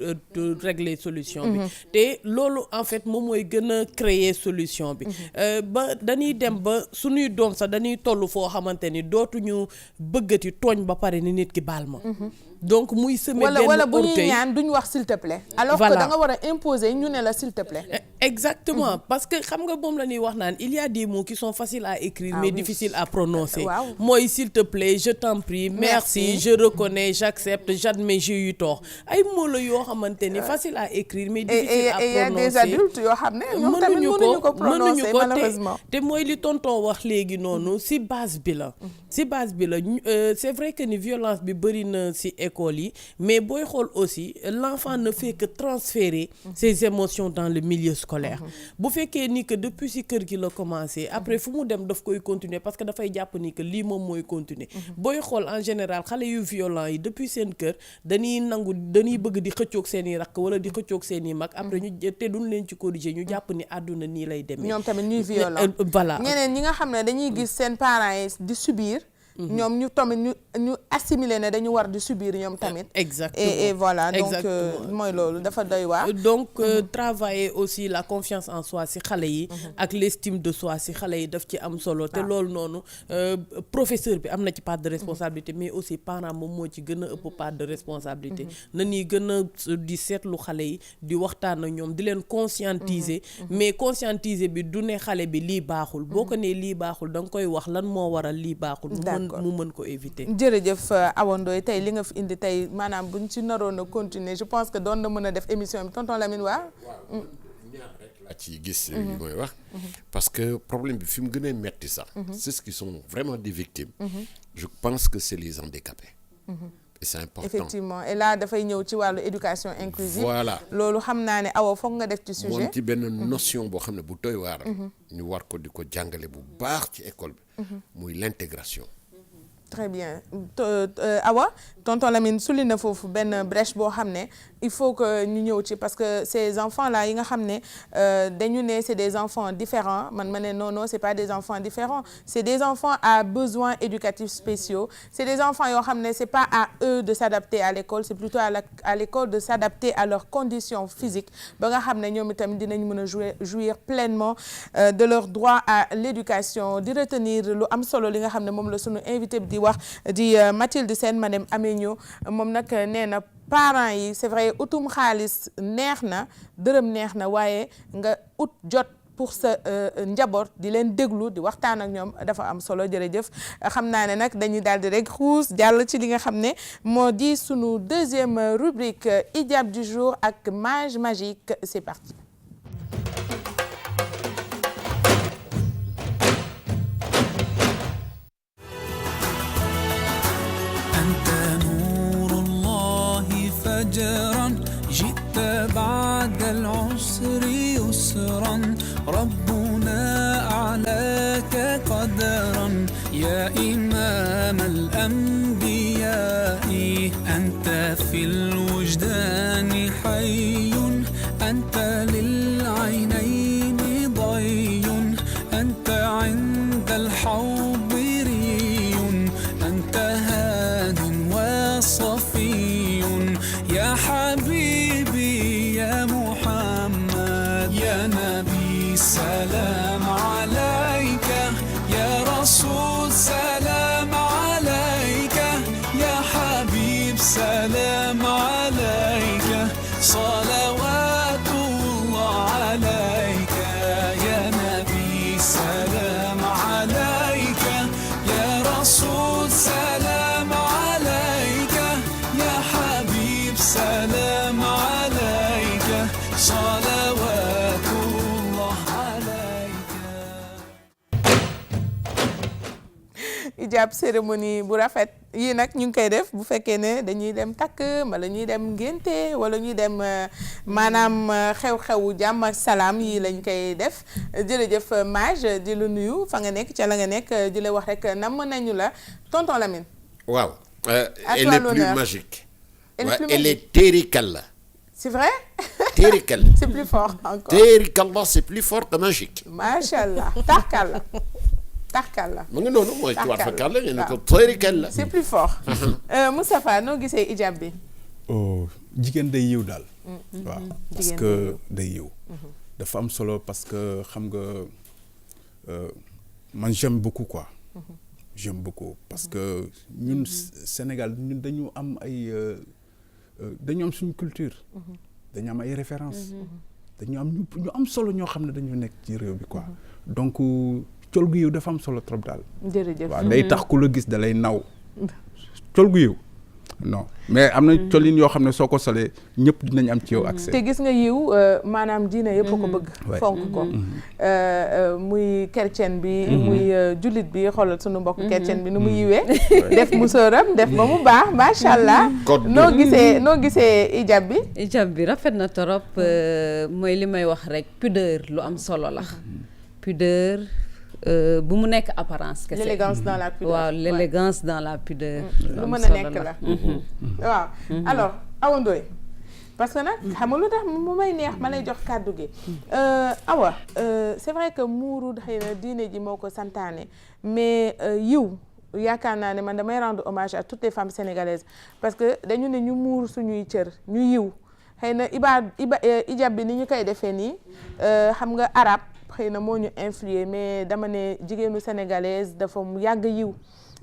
régler solution bi te loolu en fait moom mooy gën a créer solution bi ba dañuy dem ba suñuy doom sax dañuy toll foo xamante ni dootuñu bëggati tooñ ba pare ni nit ki baal ma donc muy semer benn wala bu ñuy orgueil ñaan duñ wax s'il te plaît alors que da nga war a imposer ñu ne la s'il te plaît exactement parce que xam nga moom la ñuy wax naan il y a des mots qui sont faciles à écrire mais difficiles à prononcer mooy s'il te plaît je t'en prie merci je reconnais j'accepte j'admets j'ai eu tort ay mots la yoo xamante ni facile à écrire mais difficile à prononcer et il y a des adultes yoo xam ne ñoom tamit mënuñu ko prononcer malheureusement te mooy li tonton wax léegi noonu si base bi la c'est vrai que ni violence bi bëri na si école yi mais booy xool aussi l'enfant ne fait que transférer ses émotions dans le milieu scolaire bu fekkee ni que depuis si kër gi la commencé après fu mu dem daf koy continuer parce que dafay jàpp ni que lii moom mooy continuer booy xool en général xale yu violent yi depuis seen kër dañuy bëgg di xëccoog seen i rakk wala di xëccoog seen i mag après ñu te duñ leen ci corriger ñu jàpp ni àdduna nii lay demee ñoom tamit ñuy violent voilà ñeneen ñi nga xam ne dañuy gis seen parents yi di subir ñoom ñu tamit ñu assimiler ne dañu war di subir ñoom tamit exactement et voilà donc mooy loolu dafa doy waar donc travailler aussi la confiance en soi ci xale yi ak l'estime de soi ci xale yi daf ci am solo te loolu noonu professeur bi am na ci part de responsabilité mais aussi parent moom moo ci gën a ëpp part de responsabilité na ñuy gën a di seetlu xale yi di waxtaan ak ñoom di leen conscientiser mais conscientiser bi du ne xale bi lii baaxul boo ko nee lii baaxul da nga koy wax lan moo waral lii baaxul mu mën ko éviter. jërëjëf Awa Ndoye tey li nga fi indi tey maanaam buñ ci naroon a continuer je pense que doon na mën a def émission bi tonton Lamine waa ñaar rek laa ci gis yi mooy wax parce que problème bi fi mu gën a metti sax c'est ce qui sont vraiment des victimes je pense que c'est les handicapés et c'est important effectivement et là dafay ñëw ci wàllu éducation inclusive voilà loolu xam naa ne Awa foog nga def ci sujet moom ci benn notion boo xam ne bu doy waar ñu war ko di ko jàngale bu baax ci école bi muy l'intégration. Très bien Awa tonton Lamine sulli na foofu benn brèche boo xam ne il faut que ñu ñëw ci parce que ces enfants là yi nga xam ne dañu ne c'est des enfants différents man ma ne non c'est pas des enfants différents c'est des enfants à besoins éducatifs spéciaux c'est des enfants yoo xam ne c'est pas à eux de s'adapter à l'école c'est plutôt à l'école de s'adapter à leurs conditions physiques ba nga xam ne ñoom itam dinañ mën a jouir pleinement de leur droit à l'éducation di retenir lu am solo li nga xam ne moom la sunu invité bi di wax di Mathilde Sène madame Aménio moom nag nee na parents yi c'est vrai utum xaalis neex na dërëm neex na waaye nga ut jot pour sa njaboot di leen déglu di waxtaan ak ñoom dafa am solo jërëjëf xam naa ne nag dañuy daal di rek xuus jàll ci li nga xam ne moo di sunu deuxième rubrique hijab du jour ak mage magique c'est parti. فجرا جئت بعد العسر يسرا ربنا أعلاك قدرا يا إمام الأنبياء أنت في الوجدان حي أنت للعينين ضي أنت عند الحوض ري أنت هاد وصفي يا حبيبي يا محمد يا نبي سلام عليك يا رسول سلام عليك يا حبيب سلام عليك صلوات الله عليك يا نبي سلام عليك hijab cérémonie bu rafet yii nag ñu ngi koy def bu fekkee ne dañuy dem takk wala ñuy dem ngénte wala ñuy dem maanaam xew-xewu jàmm ak salaam yii lañ koy def jërëjëf Mage di la nuyu fa nga nekk ca la nga nekk di la wax rek nam nañu la tonton Lamine. waaw. elle est plus magique. elle est térikalla. c'est vrai. térikalla. c'est plus fort encore. térikalla c'est plus fort que magique. macha allah tarkalla. tarkalla. mu ngi noonu mooy ci waat fa kàlla ñu ne ko térikalla. c'est plus fort. Moustapha noo gisee hijab bi. oh jigéen day yiw daal. waaw parce que day yiw. dafa am solo parce que xam nga man j'aime beaucoup quoi. j'aime beaucoup parce que ñun Sénégal ñun dañu am ay dañu am suñu culture. dañu am ay références. dañu am ñu am solo ñoo xam ne dañu nekk ci réew bi quoi donc col gu yiw dafa am solo trop daal. jërëjëf waaw day tax ku la gis da lay naw col gu yiw non mais am na colin yoo xam ne soo ko solee ñëpp dinañ am ci yow accès. te gis nga yiw maanaam diine yëpp ko bëgg. fonk ko muy chrétien bi. muy jullit bi xoolal sunu mbokk chrétien bi nu mu yiwee. def musóoram def ba mu baax macha allah. noo gisee hijab bi. hijab bi rafet na torop mooy li may wax rek pudeur lu am solo la. pudeur. bu mu nekk apparence kese. l'élégance dans la pudeur. waaw l'élégance dans la pudeur. lu mën a nekk la waaw alors Awa Ndoye parce que nag xam nga lu tax mu may neex ma lay jox kàddu gi Awa c'est vrai que muuru xëy na diine ji moo ko santaane mais yiw yaakaar naa ne man damay rendre hommage à toutes les femmes sénégalaises parce que dañu ne ñu muur suñuy cër ñu yiw xëy na hijab bi ni ñu koy defee nii xam nga arab xëy na moo ñu influé mais dama ne jigéenu sénégalaise dafa yàgg yiw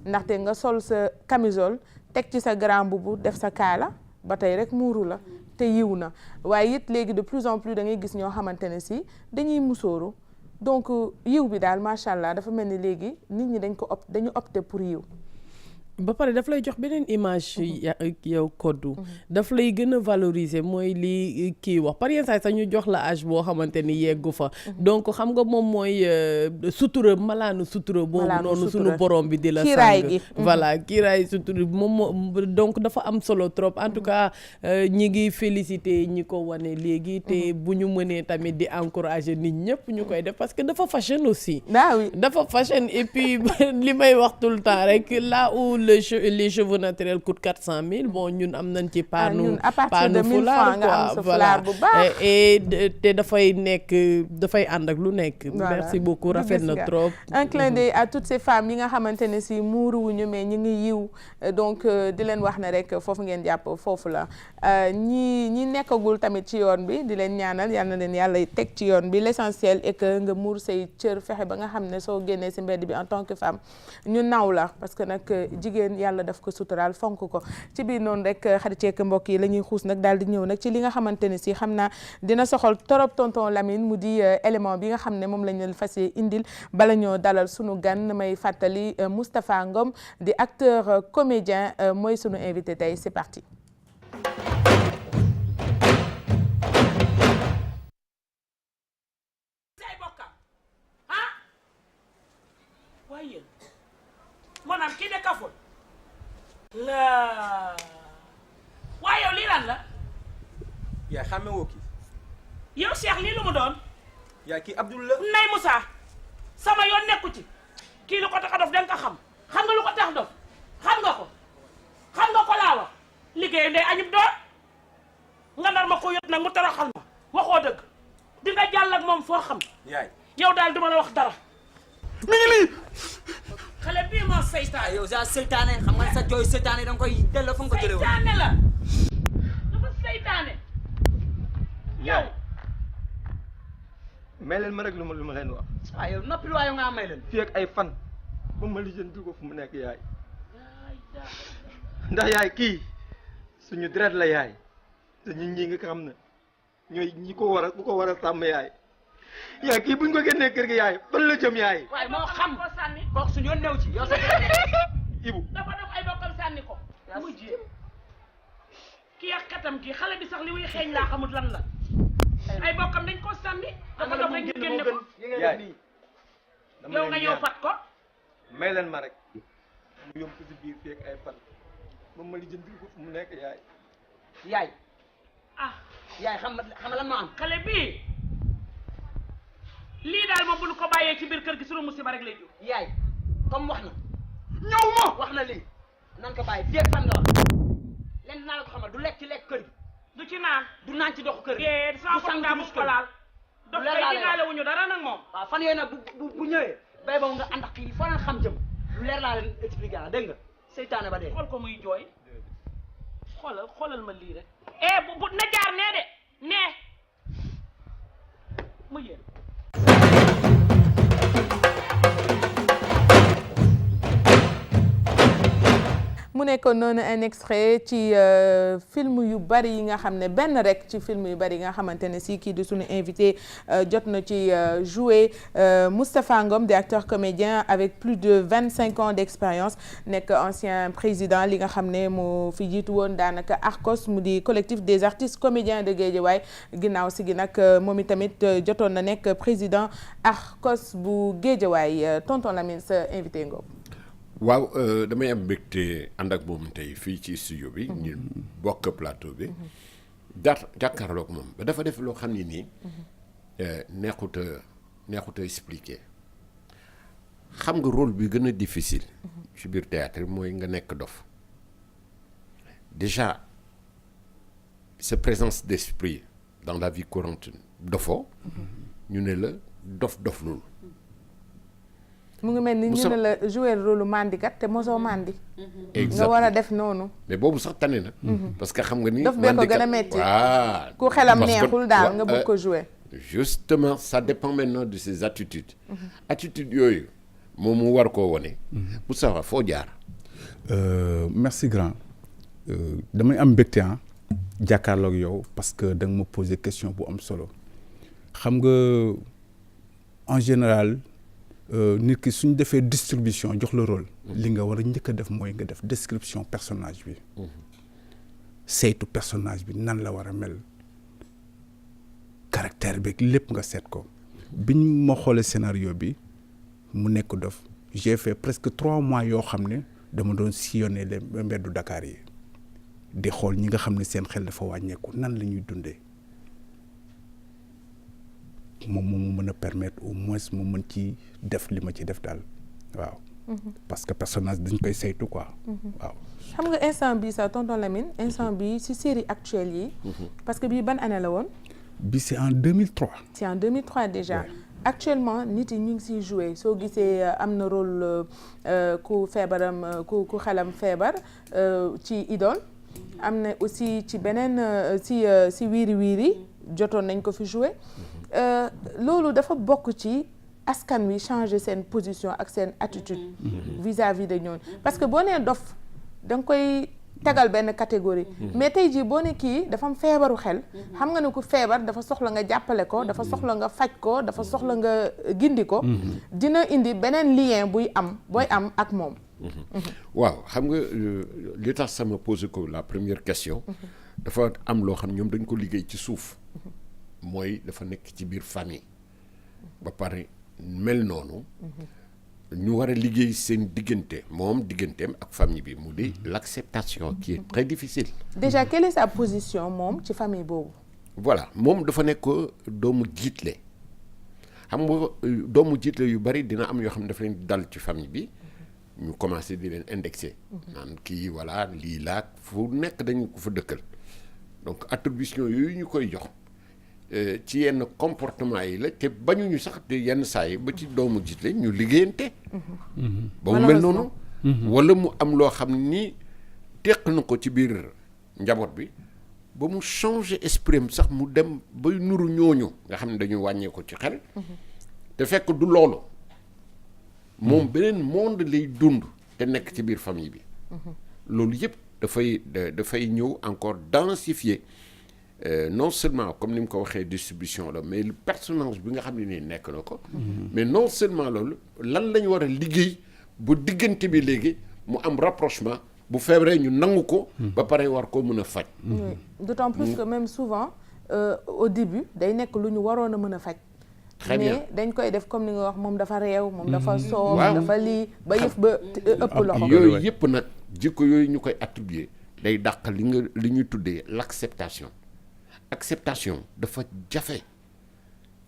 ndaxte nga sol sa camisole teg ci sa grand boubou def sa kaala ba tey rek muuru la te yiw na waaye it léegi de plus en plus da ngay gis ñoo xamante ne si dañuy musóoru donc yiw bi daal macha allah dafa mel ni léegi nit ñi dañu opté pour yiw. ba pare daf lay jox beneen image yow koddu daf lay gën a valoriser mooy li kii wax par exemple sax ñu jox la âge boo xamante ni yeggu fa donc xam nga moom mooy sutura malaanu sutura boobu noonu suñu borom bi di la sàng voilà kiiraay sutura moom donc dafa am solo trop en tout cas ñi ngi féliciter ñi ko wane léegi te bu ñu mënee tamit di encourager nit ñëpp ñu koy def parce que dafa fashion aussi dafa fashion et puis li may wax tout le temps rek là où les cheveux naturels coûtent 400 000 bon ñun am nañ ci paanu foulard quoi voilà et te dafay ànd ak lu nekk. merci beaucoup rafet na trop. un clin d'œil à toutes ces femmes yi nga xamante ne si muuruwuñu mais ñu ngi yiw donc di leen wax ne rek foofu ngeen jàpp foofu la ñi nekkagul tamit ci yoon bi di leen ñaanal yal na leen yàlla teg ci yoon bi l'essentiel est que nga muur say cër fexe ba nga xam ne soo génnee si mbedd bi en tant que femme ñu naw la parce que nag jigéen yàlla daf ko suturaal fonk ko ci biir noonu rek xarit ceek mbokk yi la ñuy xuus nag daal di ñëw nag ci li nga xamante ne si xam naa dina soxal torop tonton Lamine mu di élément bi nga xam ne moom lañ leen fas indil bala ñoo dalal sunu gan may fàttali Moustapha Ngom di acteur comédien mooy sunu invité tey c'est parti. maanaam kii de kaful la waaye yow lii lan la yaa xàmme woo kii yow Cheikh lii lu mu doon yaa kii Abdoul la Nay Moussa sama yoon nekku ci kii lu ko tax a dof danga ko xam nga lu ko tax dof xam nga ko laa wax liggéey ndey añub doon nga nar ma ko yot nag mu toroxal ma waxoo dëgg di nga jàll ak moom foo xam yaay yow daal duma la wax dara mi ngi lii xale bii moo seytaane yow sa seytaane xam nga sa jooy seytaane danga koy delloo fa nga ko jëlee woon seytaane la dafa seytaane yow may leen ma rek lu ma leen wax yow noppi waayo nga may leen fii ak ay fan ba ma lijjanti ko fu mu nekk yaay ndax yaay kii suñu deret la yaay te ñun ñi nga xam ne ñooy ñi ko war a sàmm yaay yaay kii buñ ko génnee kër gi yaay fan la jëm yaay. waaye moo xam ko sànni kooku suñu yoon new ci yow sa Ibu dafa def ay bokkam sànni ko muy jéem kii ak katam gi xale bi sax li muy xeeñ laa xamut lan la ay bokkam dañ ko sànni dafa def rek ñu génne ko yaay yow nga ñëw fat ko may leen ma rek mu yomb ko si biir fii ak ay fan moom ma lijjanti ko fu mu nekk yaay. yaay yaay xam lan moo am. xale bii lii daal moom bu ñu ko bàyyee ci biir kër gi sunu musiba rek lay jóg. yaay comme wax na. ñëw ma wax na lii. nan ko bàyyi fii ak fan nga wax. lenn naa la ko xamal du lekk ci lekk kër gi. du ci naan. du naan ci doxu kër gi. du sang daa mus ko laal. dox kay digaale wuñu dara nag moom. waaw fan yooyu nag bu ñëwee bay boobu nga ànd ak kii foo leen xam jëm lu leer laa leen expliqué la dégg nga seytaane ba dee. xool ko muy jooy xoolal ma lii rek. bu na jaar nee de nee mu yéen. mu nekkoon noonu un extrait ci film yu bari yi nga xam ne benn rek ci film yu bari yi nga xamante ne si kii di suñu invité jot na ci jouer Moustapha Ngom di acteur comédien avec plus de 25 ans d'expérience nekk ancien président li nga xam ne moo fi jiitu woon daanaka ARCOS mu di collectif des artistes comédiens de Guédiawaye ginnaaw si gi nag moom itamit jotoon na nekk président ARCOS bu Guédiawaye tonton Lamine sa invité Ngom. waaw damay am mbégte ànd ak moom tey fii ci studio bi. ñu bokk plateau bi. jàkkaarloog moom dafa def loo xam ne nii. neexut a expliquer. xam nga rôle bi gën a difficile. ci biir théâtre mooy nga nekk dof. déjà sa présence d'esprit dans la vie courante dofoo. ñu ne la dof loolu. mu ngi mel ni ñu ne la jouer rôle mandikat te mosoo mandi. exactement nga war a def noonu. mais boobu sax tane na. parce que xam nga ni. dof bee ko gën a metti. waaw ku xelam neexul daal nga bëgg ko jouer. justement ça dépend maintenant de ses attitudes. attitudes yooyu moom mu war koo wone. bu sax foo jaar. merci grand damay am mbégte jàkkaarloog yow parce que da nga ma poser question bu am solo xam nga en général. nit ki suñ defee distribution jox la rôle li nga war a njëkk a def mooy nga def description personnage bi saytu personnage bi nan la war a mel caractère bi lépp nga seet ko biñ ma xoolee scénario bi mu nekk dof j'ai fait presque 3 mois yoo xam ne dama doon sillonner les mbeddu Dakar yi di xool ñi nga xam ne seen xel dafa wàññeeku nan la ñuy dundee moom mu mën a permettre au moins mu mën ci def li ma ci def daal waaw. parce que personnage dañ koy saytu quoi. waaw xam nga instant bi sax tonton Lamine instant bi ci série actuelle yi. parce que bii ban année la woon. bi c'est en 2003. c'est en 2003 déjà. actuellement nit yi ñu ngi siy jouer soo gisee am na rôle ku feebaram ku xelam feebar ci Idole. am na aussi ci beneen si wiiri wiiri jotoon nañ ko fi jouer. loolu dafa bokk ci askan wi changer seen position ak seen attitude vis-à-vis de ñoom parce que boo nee dof da nga koy tegal benn catégorie mais tey jii boo ne kii dafa am feebaru xel xam nga ne ku feebar dafa soxla nga jàppale ko dafa soxla nga faj ko dafa soxla nga gindi ko dina indi beneen lien booy am ak moom. waaw xam nga li tax sama posé ko la première question dafa am loo xam ñoom dañ ko liggéey ci suuf mooy dafa nekk ci biir famille ba pare mel noonu ñu war a liggéey seen diggante moom digganteem ak famille bi mu di l'acceptation qui est très difficile. déjà quelle est sa position moom ci famille boobu. voilà moom dafa nekk doomu jiitle xam nga doomu jiitle yu bari dina am yoo xam ne dafa leen dal ci famille bi ñu commencé di leen indexer. naan kii voilà lii laak fu nekk dañu ko fa dëkkal donc attribution yooyu ñu koy jox. ci yenn comportement yi la te bañuñu sax te yenn saa yi ba ci doomu jiitle ñu liggéeyante. ba mu mel noonu. wala mu am loo xam ni teq na ko ci biir njaboot bi ba mu changer esprit sax mu dem bay nuru ñooñu nga xam ne dañu wàññee ko ci xel. te fekk du loolu. moom beneen monde lay dund te nekk ci biir famille bi. loolu yëpp dafay ñëw encore densifier. Non seulement comme ni mu ko waxee distribution la mais le personnage bi nga xam ne nii nekk na ko. mais non seulement loolu lan la ñu war a liggéey bu diggante bi léegi mu am rapprochement bu feebaree ñu nangu ko. ba pare war koo mën a faj. d'autant plus que même souvent au début day nekk lu ñu waroon a mën a faj très bien mais dañ koy def comme ni nga wax moom dafa réew moom dafa soof dafa lii ba yëf ba ëpp loxo yooyu yëpp nag jikko yooyu ñu koy attribuer day dàq li ñuy tuddee l'acceptation dafa jafe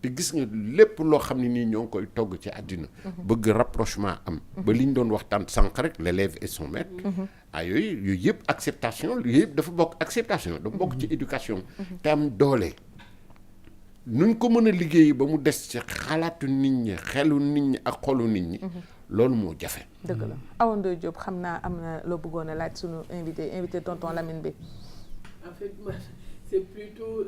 te gis nga lépp loo xam ne nii ñoo ngi koy togg ci àddina bëgg rapprochement am ba li ñu doon waxtaan sànq rek l'élève et son maître yooyu yëpp acceptation yooyu yëpp dafa bokk acceptation dafa bokk ci éducation te am doole nuñ ko mën a liggéey ba mu des ci xalaatu nit ñi xelu nit ñi ak xolu nit ñi loolu moo jafe. dëgg la Awa Ndoye Diop xam naa am na loo bëggoon a laaj sunu invité tonton Lamine bi. En fait c'est plutôt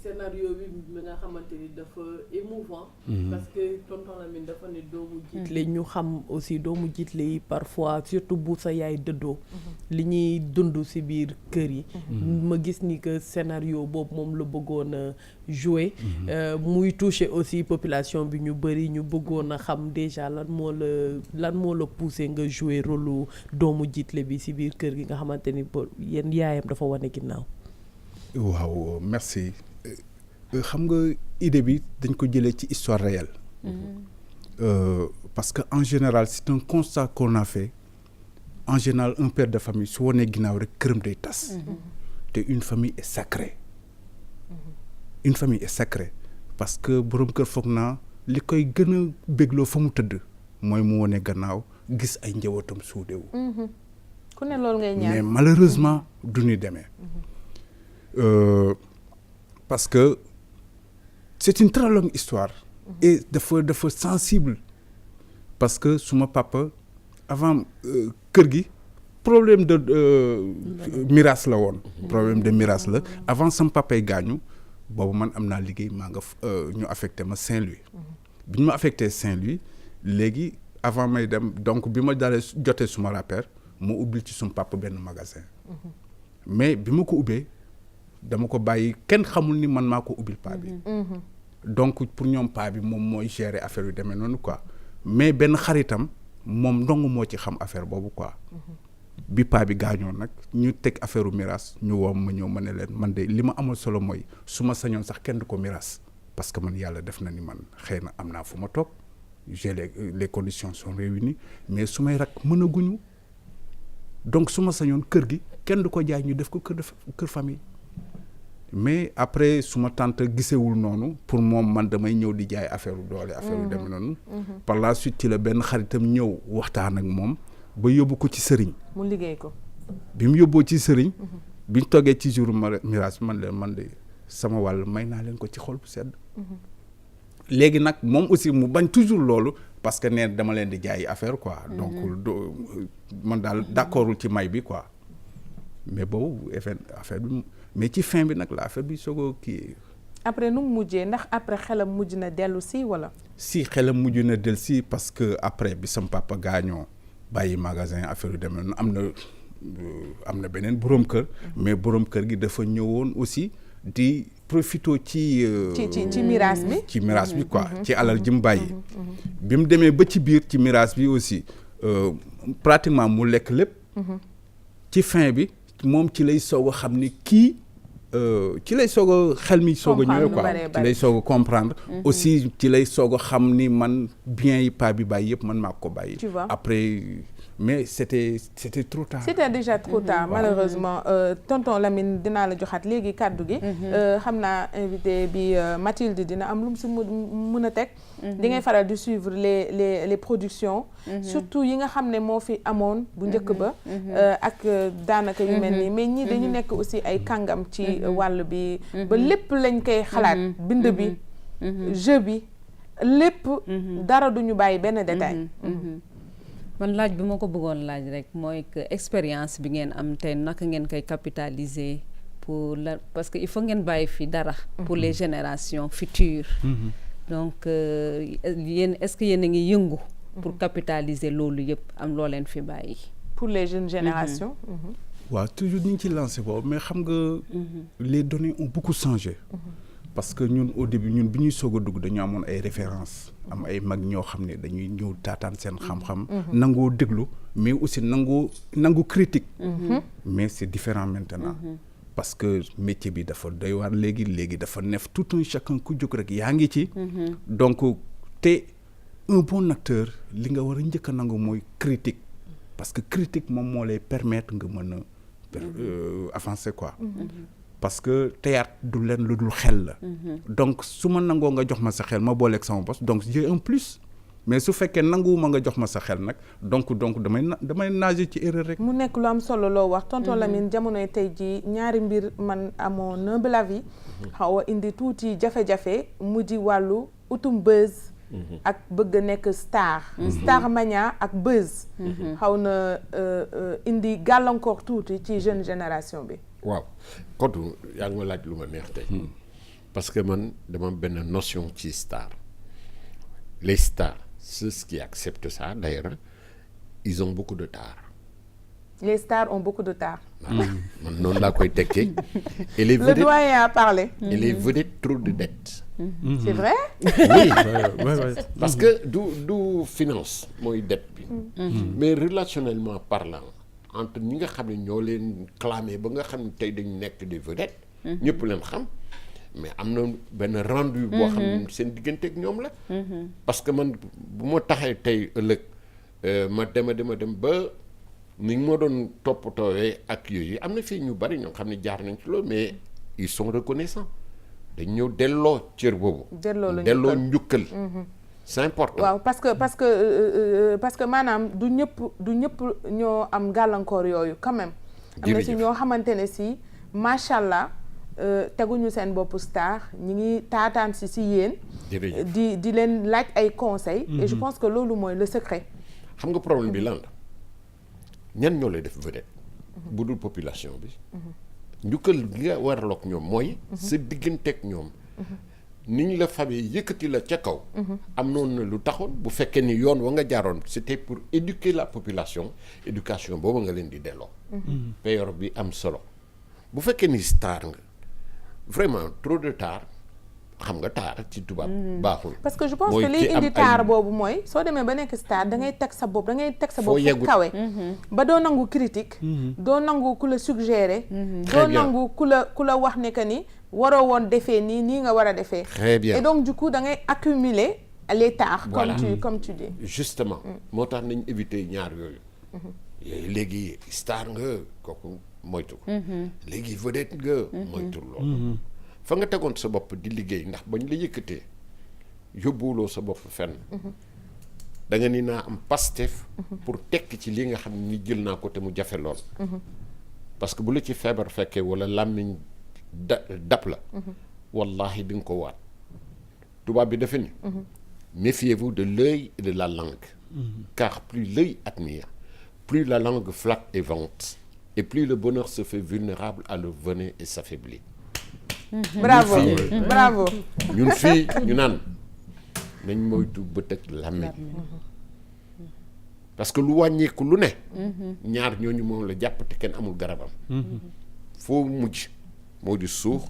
scénario bi nga xamante ni dafa émouvant parce que tonton Lamine dafa ne doomu jiitle ñu xam aussi doomu jiitle yi parfois surtout bu sa yaay dëddoo li ñuy dund ci biir kër yi ma gis ni que scénario boobu moom la bëggoon a jouer muy toucher aussi population bi ñu bëri ñu bëggoon a xam déjà lan moo la poussé nga jouer rôle doomu jiitle bi ci biir kër gi nga xamante ni yéen yaayam dafa wane ginnaaw. waaw merci xam nga idée bi dañ ko jëlee ci histoire réelle parce que en général c'est un constat qu'on a fait en général un père de famille su wonee ginnaaw rek këram day tas te une famille est sacrée parce que borom kër foog naa li koy gën a bégloo fa mu tëdd mooy mu wone gannaaw gis ay njabootam suudewu ku ne loolu ngay ñaan mais malheureusement du ñu demee parce que c'est une très longue histoire et dafa sensible parce que suma papa avant kër gi problème de miraas la woon problème de miraas la avant sama papa yi gaañu boobu man am naa liggéey maa nga ñu affecté ma Saint-Louis bi ñu ma affecté Saint-Louis léegi avant may dem donc bi ma dalee jotee suma rapport mu ubbil ci suma papa benn magasin mais bi ma ko ubbee dama ko bàyyi kenn xamul ni man maa ko ubbil paa bi donc pour ñoom paa bi moom mooy gérer affaire yu demee noonu quoi mais benn xaritam moom ndong moo ci xam affaire boobu quoi bi paa bi gaañoo nag ñu teg affaire u miraas ñu woo ma ñëw ma ne leen man de li ma amal solo mooy su ma sañoon sax kenn du ko miraas parce que man yàlla def na ni man xëy na am naa fu ma toog j'ai les conditions sont réunies mais su may rak mën a guñu donc su ma sañoon kër gi kenn du ko jaay ñu def ko kër famille mais après suma tante gisewul noonu pour moom man damay ñëw di jaay affaire u doole affaire u demee noonu par la suite ci la benn xaritam ñëw waxtaan ak moom ba yóbbu ko ci sëriñ mu liggéey ko bi mu yóbboo ci sëriñ biñ toggee ci jour miraas man de sama wàll may naa leen ko ci xol bu sedd léegi nag moom aussi mu bañ toujours loolu parce que nee dama leen di jaay affaire quoi donc man daal d'accordul ci may bi quoi mais boobu affaire bi mais ci fin bi nag la affaire bi soog kii. après nu mu mujjee ndax après xelam mujj na dellu si wala. si xelam mujj na dellu si parce que après bi sam papa gaañoo bàyyi magasin affaire yu demee noonu am na beneen borom kër. mais borom kër gi dafa ñëwoon aussi di profito ci miraas bi. ci miraas bi quoi ci alal ji mu bàyyi. bi mu demee ba ci biir ci miraas bi aussi pratiquement mu lekk lépp. ci fin bi moom ci lay soog a xam ni kii. ci lay soog a xel mi soog a ñëwee quoi ci lay soog a comprendre aussi ci lay soog a xam ni man bien yi pa bi bàyyi yëpp man maa ko bàyyi après mais c'était trop tard c'était déjà trop tard malheureusement tonton Lamine dinaa la joxaat léegi kàddu gi xam naa invité bi Mathilde dina am lu mu si mën a teg di ngay faral di suivre les productions surtout yi nga xam ne moo fi amoon bu njëkk ba ak daanaka yu mel nii mais ñii dañu nekk aussi ay kàngam ci wàll bi ba lépp lañ koy xalaat bind bi jeu bi lépp dara duñu bàyyi benn détail man laaj bi ma ko bëggoon laaj rek mooy que expérience bi ngeen am tey naka ngeen koy capitaliser pour parce que il faut ngeen bàyyi fi dara pour les générations futures donc yéen est-ce que yéen a ngi yëngu pour capitaliser loolu yëpp am loo leen fi bàyyi pour les jeunes générations waaw toujours ñu ngi ci lancé boobu mais xam nga les données ont beaucoup changé parce que ñun au début ñun bi ñuy soog a dugg dañu amoon ay références am ay mag ñoo xam ne dañuy ñëw taataan seen xam-xam nangoo déglu mais aussi nangu critique mais c'est différent maintenant parce que métier bi dafa doy waar léegi dafa neef tout un chacun ku jóg rek yaa ngi ci. donc te un bon acteur li nga war a njëkk a nangu mooy critique parce que critique moom moo lay permettre nga mën a avancer quoi. parce que théâtre du leen lu dul xel la. donc su ma nangoo nga jox ma sa xel ma booleeg sama bos donc j'ai un plus. mais su fekkee nanguwuma nga jox ma sa xel nag donc damay nager ci erreur rek. mu nekk lu am solo loo wax tonton Lamine jamonoy tey jii ñaari mbir man amoo humble avis xaw a indi tuuti jafe-jafe mu di wàllu utum buzz. ak bëgg a nekk star. star mania ak buzz. xaw na indi gàllankoor tuuti ci jeune génération bi. waaw Kodou yaa ngi ma laaj lu ma neex tey. parce que man dama benn notion ci star. Les stars, ceux qui acceptent ça, d'ailleurs, ils ont beaucoup de tard. Les stars ont beaucoup de tard. Voilà. Non, là, quoi, et les vedettes, le doyen a parlé. Et les vedettes, trop de dettes. C'est vrai? Oui. Parce que d'où finance, moi, dette. Mais relationnellement parlant, entre nous, nous avons clamé, nous avons des vedettes, nous pouvons mais am na benn rendu boo xam ne seen diggante ak ñoom la parce que man bu ma taxee tey ëllëg ma dem ba ni ma doon toppatoowee ak yooyu am na fii ñu bari ñoo xam ne jaar nañ ci loolu mais ils sont reconnaissants dañ ñëw delloo cër boobu delloo njukkal c'est important waaw parce que maanaam du ñëpp ñoo am gàllankoor yooyu quand même am na si ñoo xamante ne si macha allah teguñu seen bopp star ñi ngi taataan si yéen di leen laaj ay conseils et je pense que loolu mooy le secret xam nga problème bi lan la ñan ñoo lay def vedette bu dul population bi njukkal gi nga waraloog ñoom mooy sa digganteeg ñoom ni ñu la fabee yëkkati la ca kaw am noonu na lu taxoon bu fekkee ni yoon wa nga jaaroon c'était pour éduquer la population éducation boobu nga leen di delloo payor bi am solo bu fekkee ni star nga vraiment trop de tard xam nga taar ci tubaab baaxul. parce que je pense que liy indi taar boobu mooy soo demee ba nekk star da ngay teg sa bopp fu kawe. ba doo nangu critique. doo nangu ku la suggérer. doo nangu ku la wax ne que ni waroo woon defee nii nga war a defee. très bien et donc du coup da ngay accumuler les tares. voilà comme tu dis. justement moo tax nañ éviter ñaar yooyu. léegi star nga kooku. moytu ko léegi vedette nga moytu loolu fa nga tegoon sa bopp di liggéey ndax bañ la yëkkatee yóbbuwuloo sa bopp fenn da nga ni naa am Pastef pour tekk ci li nga xam ni jël naa ko te mu jafe lool parce que bu la ci feebar fekkee wala làmmiñ dap la wallahi di nga ko waat tubaab bi dafa ni méfiez-vous de l'œil et de la langue car plus l'œil admire plus la langue flatte et vante et plus le bonheur se fait vulnérable à le venin et s'affaiblit. bravo bravo. ñun fii ñu naan nañ moytu bët ak làmmiñ parce que lu wàññeeku lu ne. ñaar ñooñu moom la jàpp te kenn amul garabam. foo mujj moo di suux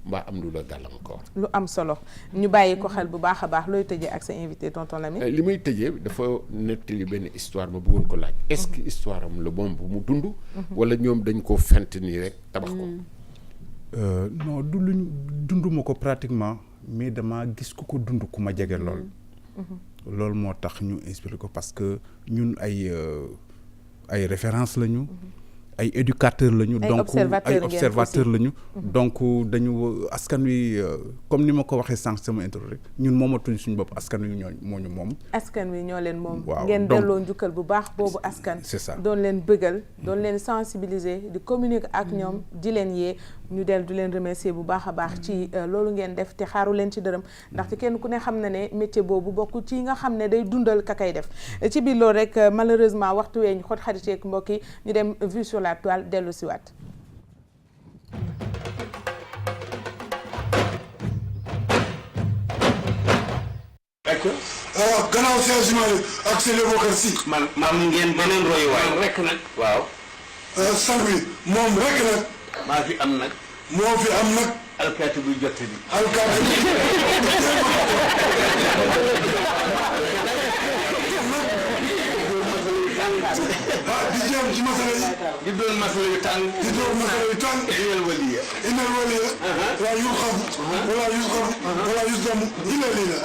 mbaa am lu la gàllankoor. lu am solo ñu bàyyi ko xel bu baax a baax looy tëjee ak sa invité tonton Lamine. li may tëjee dafa nettali benn histoire ma bëggoon ko laaj. est-ce que histoire am la moom bu mu dund. wala ñoom dañ koo fent nii rek tabax ko. non du luñ dunduma ko pratiquement mais dama gis ku ko dund ku ma jege lool. loolu moo tax ñu inspiré ko parce que ñun ay références lañu. ay éducateurs lañu donc ay observateurs lañu donc dañu askan wi comme ni ma ko waxee sànq sama intro rek ñun moomatuñ suñu bopp askan wi moo ñu moom askan wi ñoo leen moom waaw ngeen delloo njukkal bu baax boobu askan c'est ça doon leen bëggal doon leen sensibiliser di communiquer ak ñoom di leen yee ñu del di leen remercier bu baax a baax ci loolu ngeen def te xaaru leen ci dërëm ndaxte kenn ku ne xam na ne métier boobu bokk ci nga xam ne day dundal ka kay def ci biir loolu rek malheureusement waxtu wee ñu xot xarit yeeg mbokk yi ñu dem vue sur la toile dellu si waat gannaaw Cheikh Jumali ak Sëñ Bokar Si man ngeen beneen royuwaay rek nag waaw sang bi moom rek nag maa fi am nag moo fi am nag alkaati buy jotte bi di jéem ci masala yi. di doon masala yu tàng. di doon masala yu tàng. inal waliya. inal waliya. wala yurxabu. wala yusxabu. wala yusdamu. illa lillah.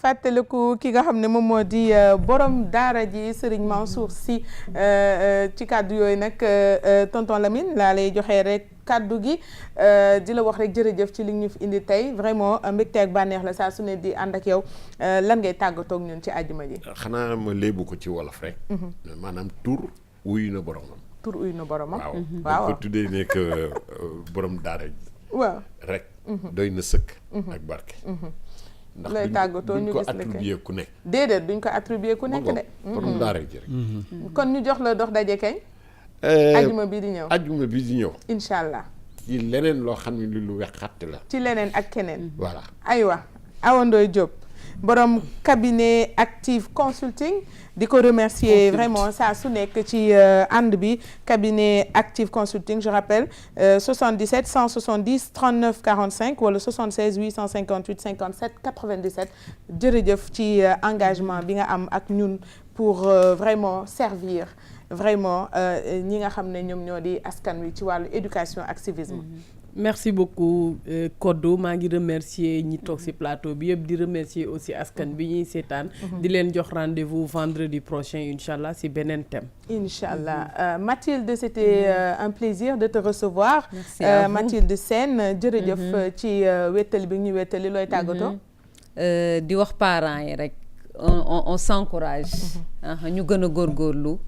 fàttaliku ki nga xam ne moom moo di borom daara ji Serigne Mansour Sy ci kàddu yooyu nag tonton Lamine laa lay joxee rek kàddu gi di la wax rek jërëjëf ci li ñu fi indi tey vraiment mbégte ak bànneex la saa su ne di ànd ak yow lan ngay tàggatoo ak ñun ci àjjuma ji. xanaa ma léebu ko ci wolof rek. maanaam tur wuyu na boromam. tur uyu na boromam. waaw ko tuddee nekk borom daara ji. waaw rek. doy na sëkk. ak barke. ndax lay tàggatoo ñu gis attribué ku nekk. déedéet duñ ko attribué ku nekk de. borom daara ji rek. kon ñu jox la dox daje kañ. ajuma bii di ñëw. ajuma bii di ñëw. incha allah. ci leneen loo xam ne lu wex xatt la. ci leneen ak keneen. voilà aywa Awa Ndoye Diop borom cabinet Active Consulting di ko remercier vraiment saa su nekk ci ànd bi cabinet Active Consulting je rappelle 77 170 39 45 wala 76 858 57 97 jërëjëf ci engagement bi nga am ak ñun pour vraiment servir vraiment ñi nga xam ne ñoom ñoo di askan wi ci wàllu éducation ak civisme. merci beaucoup Kodou maa ngi remercier ñi toog ci plateau bi yëpp di remercier aussi askan bi ñuy seetaan. di leen jox rendez-vous vendredi prochain incha allah ci beneen thème. incha allah Mathilde c'était un plaisir de te recevoir. merci à vous Mathilde Sène jërëjëf ci wéttali bi ñu wéttali looy tàggatoo. di wax parents yi rek on s'encourage. ñu gën a góorgóorlu.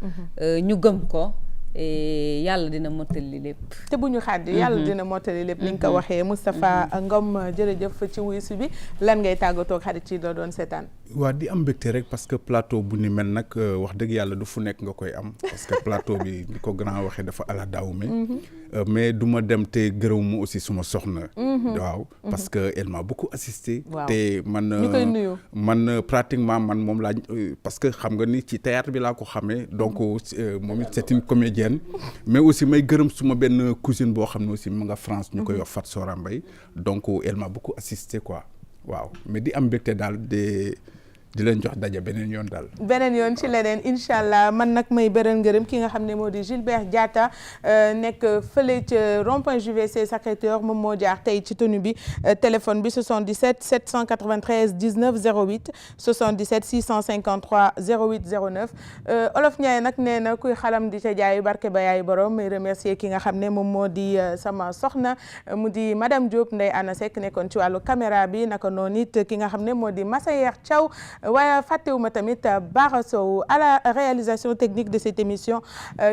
ñu gëm ko. yàlla dina mottali lépp. te bu ñu xàddi yàlla dina mottali lépp. ni nga ko waxee Moustapha Ngom jërëjëf ci wuyu bi lan ngay tàggatoo ak xarit yi doo doon seetaan. waa di am mbégte rek parce que plateau bu ni mel nag wax dëgg yàlla du fu nekk nga koy am parce que plateau bi ni ko grand waxee dafa ala daawme mais du ma dem te gërëwuma aussi suma soxna. waaw parce que elle m'a beaucoup assisté. te man ñu koy nuyu. man pratiquement man moom laa parce que xam nga ni ci théâtre bi laa ko xamee donc moom it c'est une comédienne mais aussi may gërëm suma benn cousine boo xam ne aussi mu nga France ñu koy wax Fat Sora Mbaye donc elle m'a beaucoup assisté quoi waaw mais di am mbégte daal di leen jox daje beneen yoon daal. beneen yoon ci leneen incha allah man nag may beral ngërëm ki nga xam ne moo di Gilbert Diatta nekk fële ca rond-point JVC Sacré-Cœur moom moo jaar tey ci tenue bi téléphone bi 77 793 19 08 77 653 08 09 Olof Ndiaye nag nee na kuy xalam di ca jaayu barke ba yaay borom may remercier ki nga xam ne moom moo di sama soxna mu di madame Diop Ndeye Anna Seck nekkoon ci wàllu caméra bi naka noonu it ki nga xam ne moo di Massayer Thiaw. waaye fàttewuma tamit Bara Sow à la réalisation technique de cette émission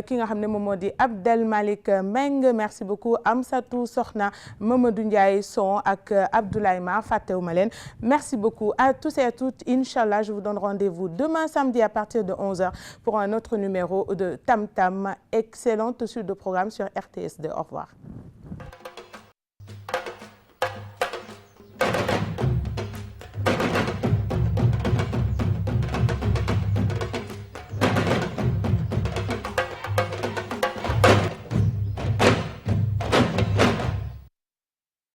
ki nga xam ne moom moo di Abdel Malik Meng merci beaucoup Amsatou Sokhna Mamadou Ndiaye son ak Abdoulaye Mar fàttewuma leen merci beaucoup à tous et à toutes inchallah je vous donne rendez-vous demain samedi à partir de 11h pour un autre numéro de Tam Tam excellente suite de programme sur RTS2 au revoir.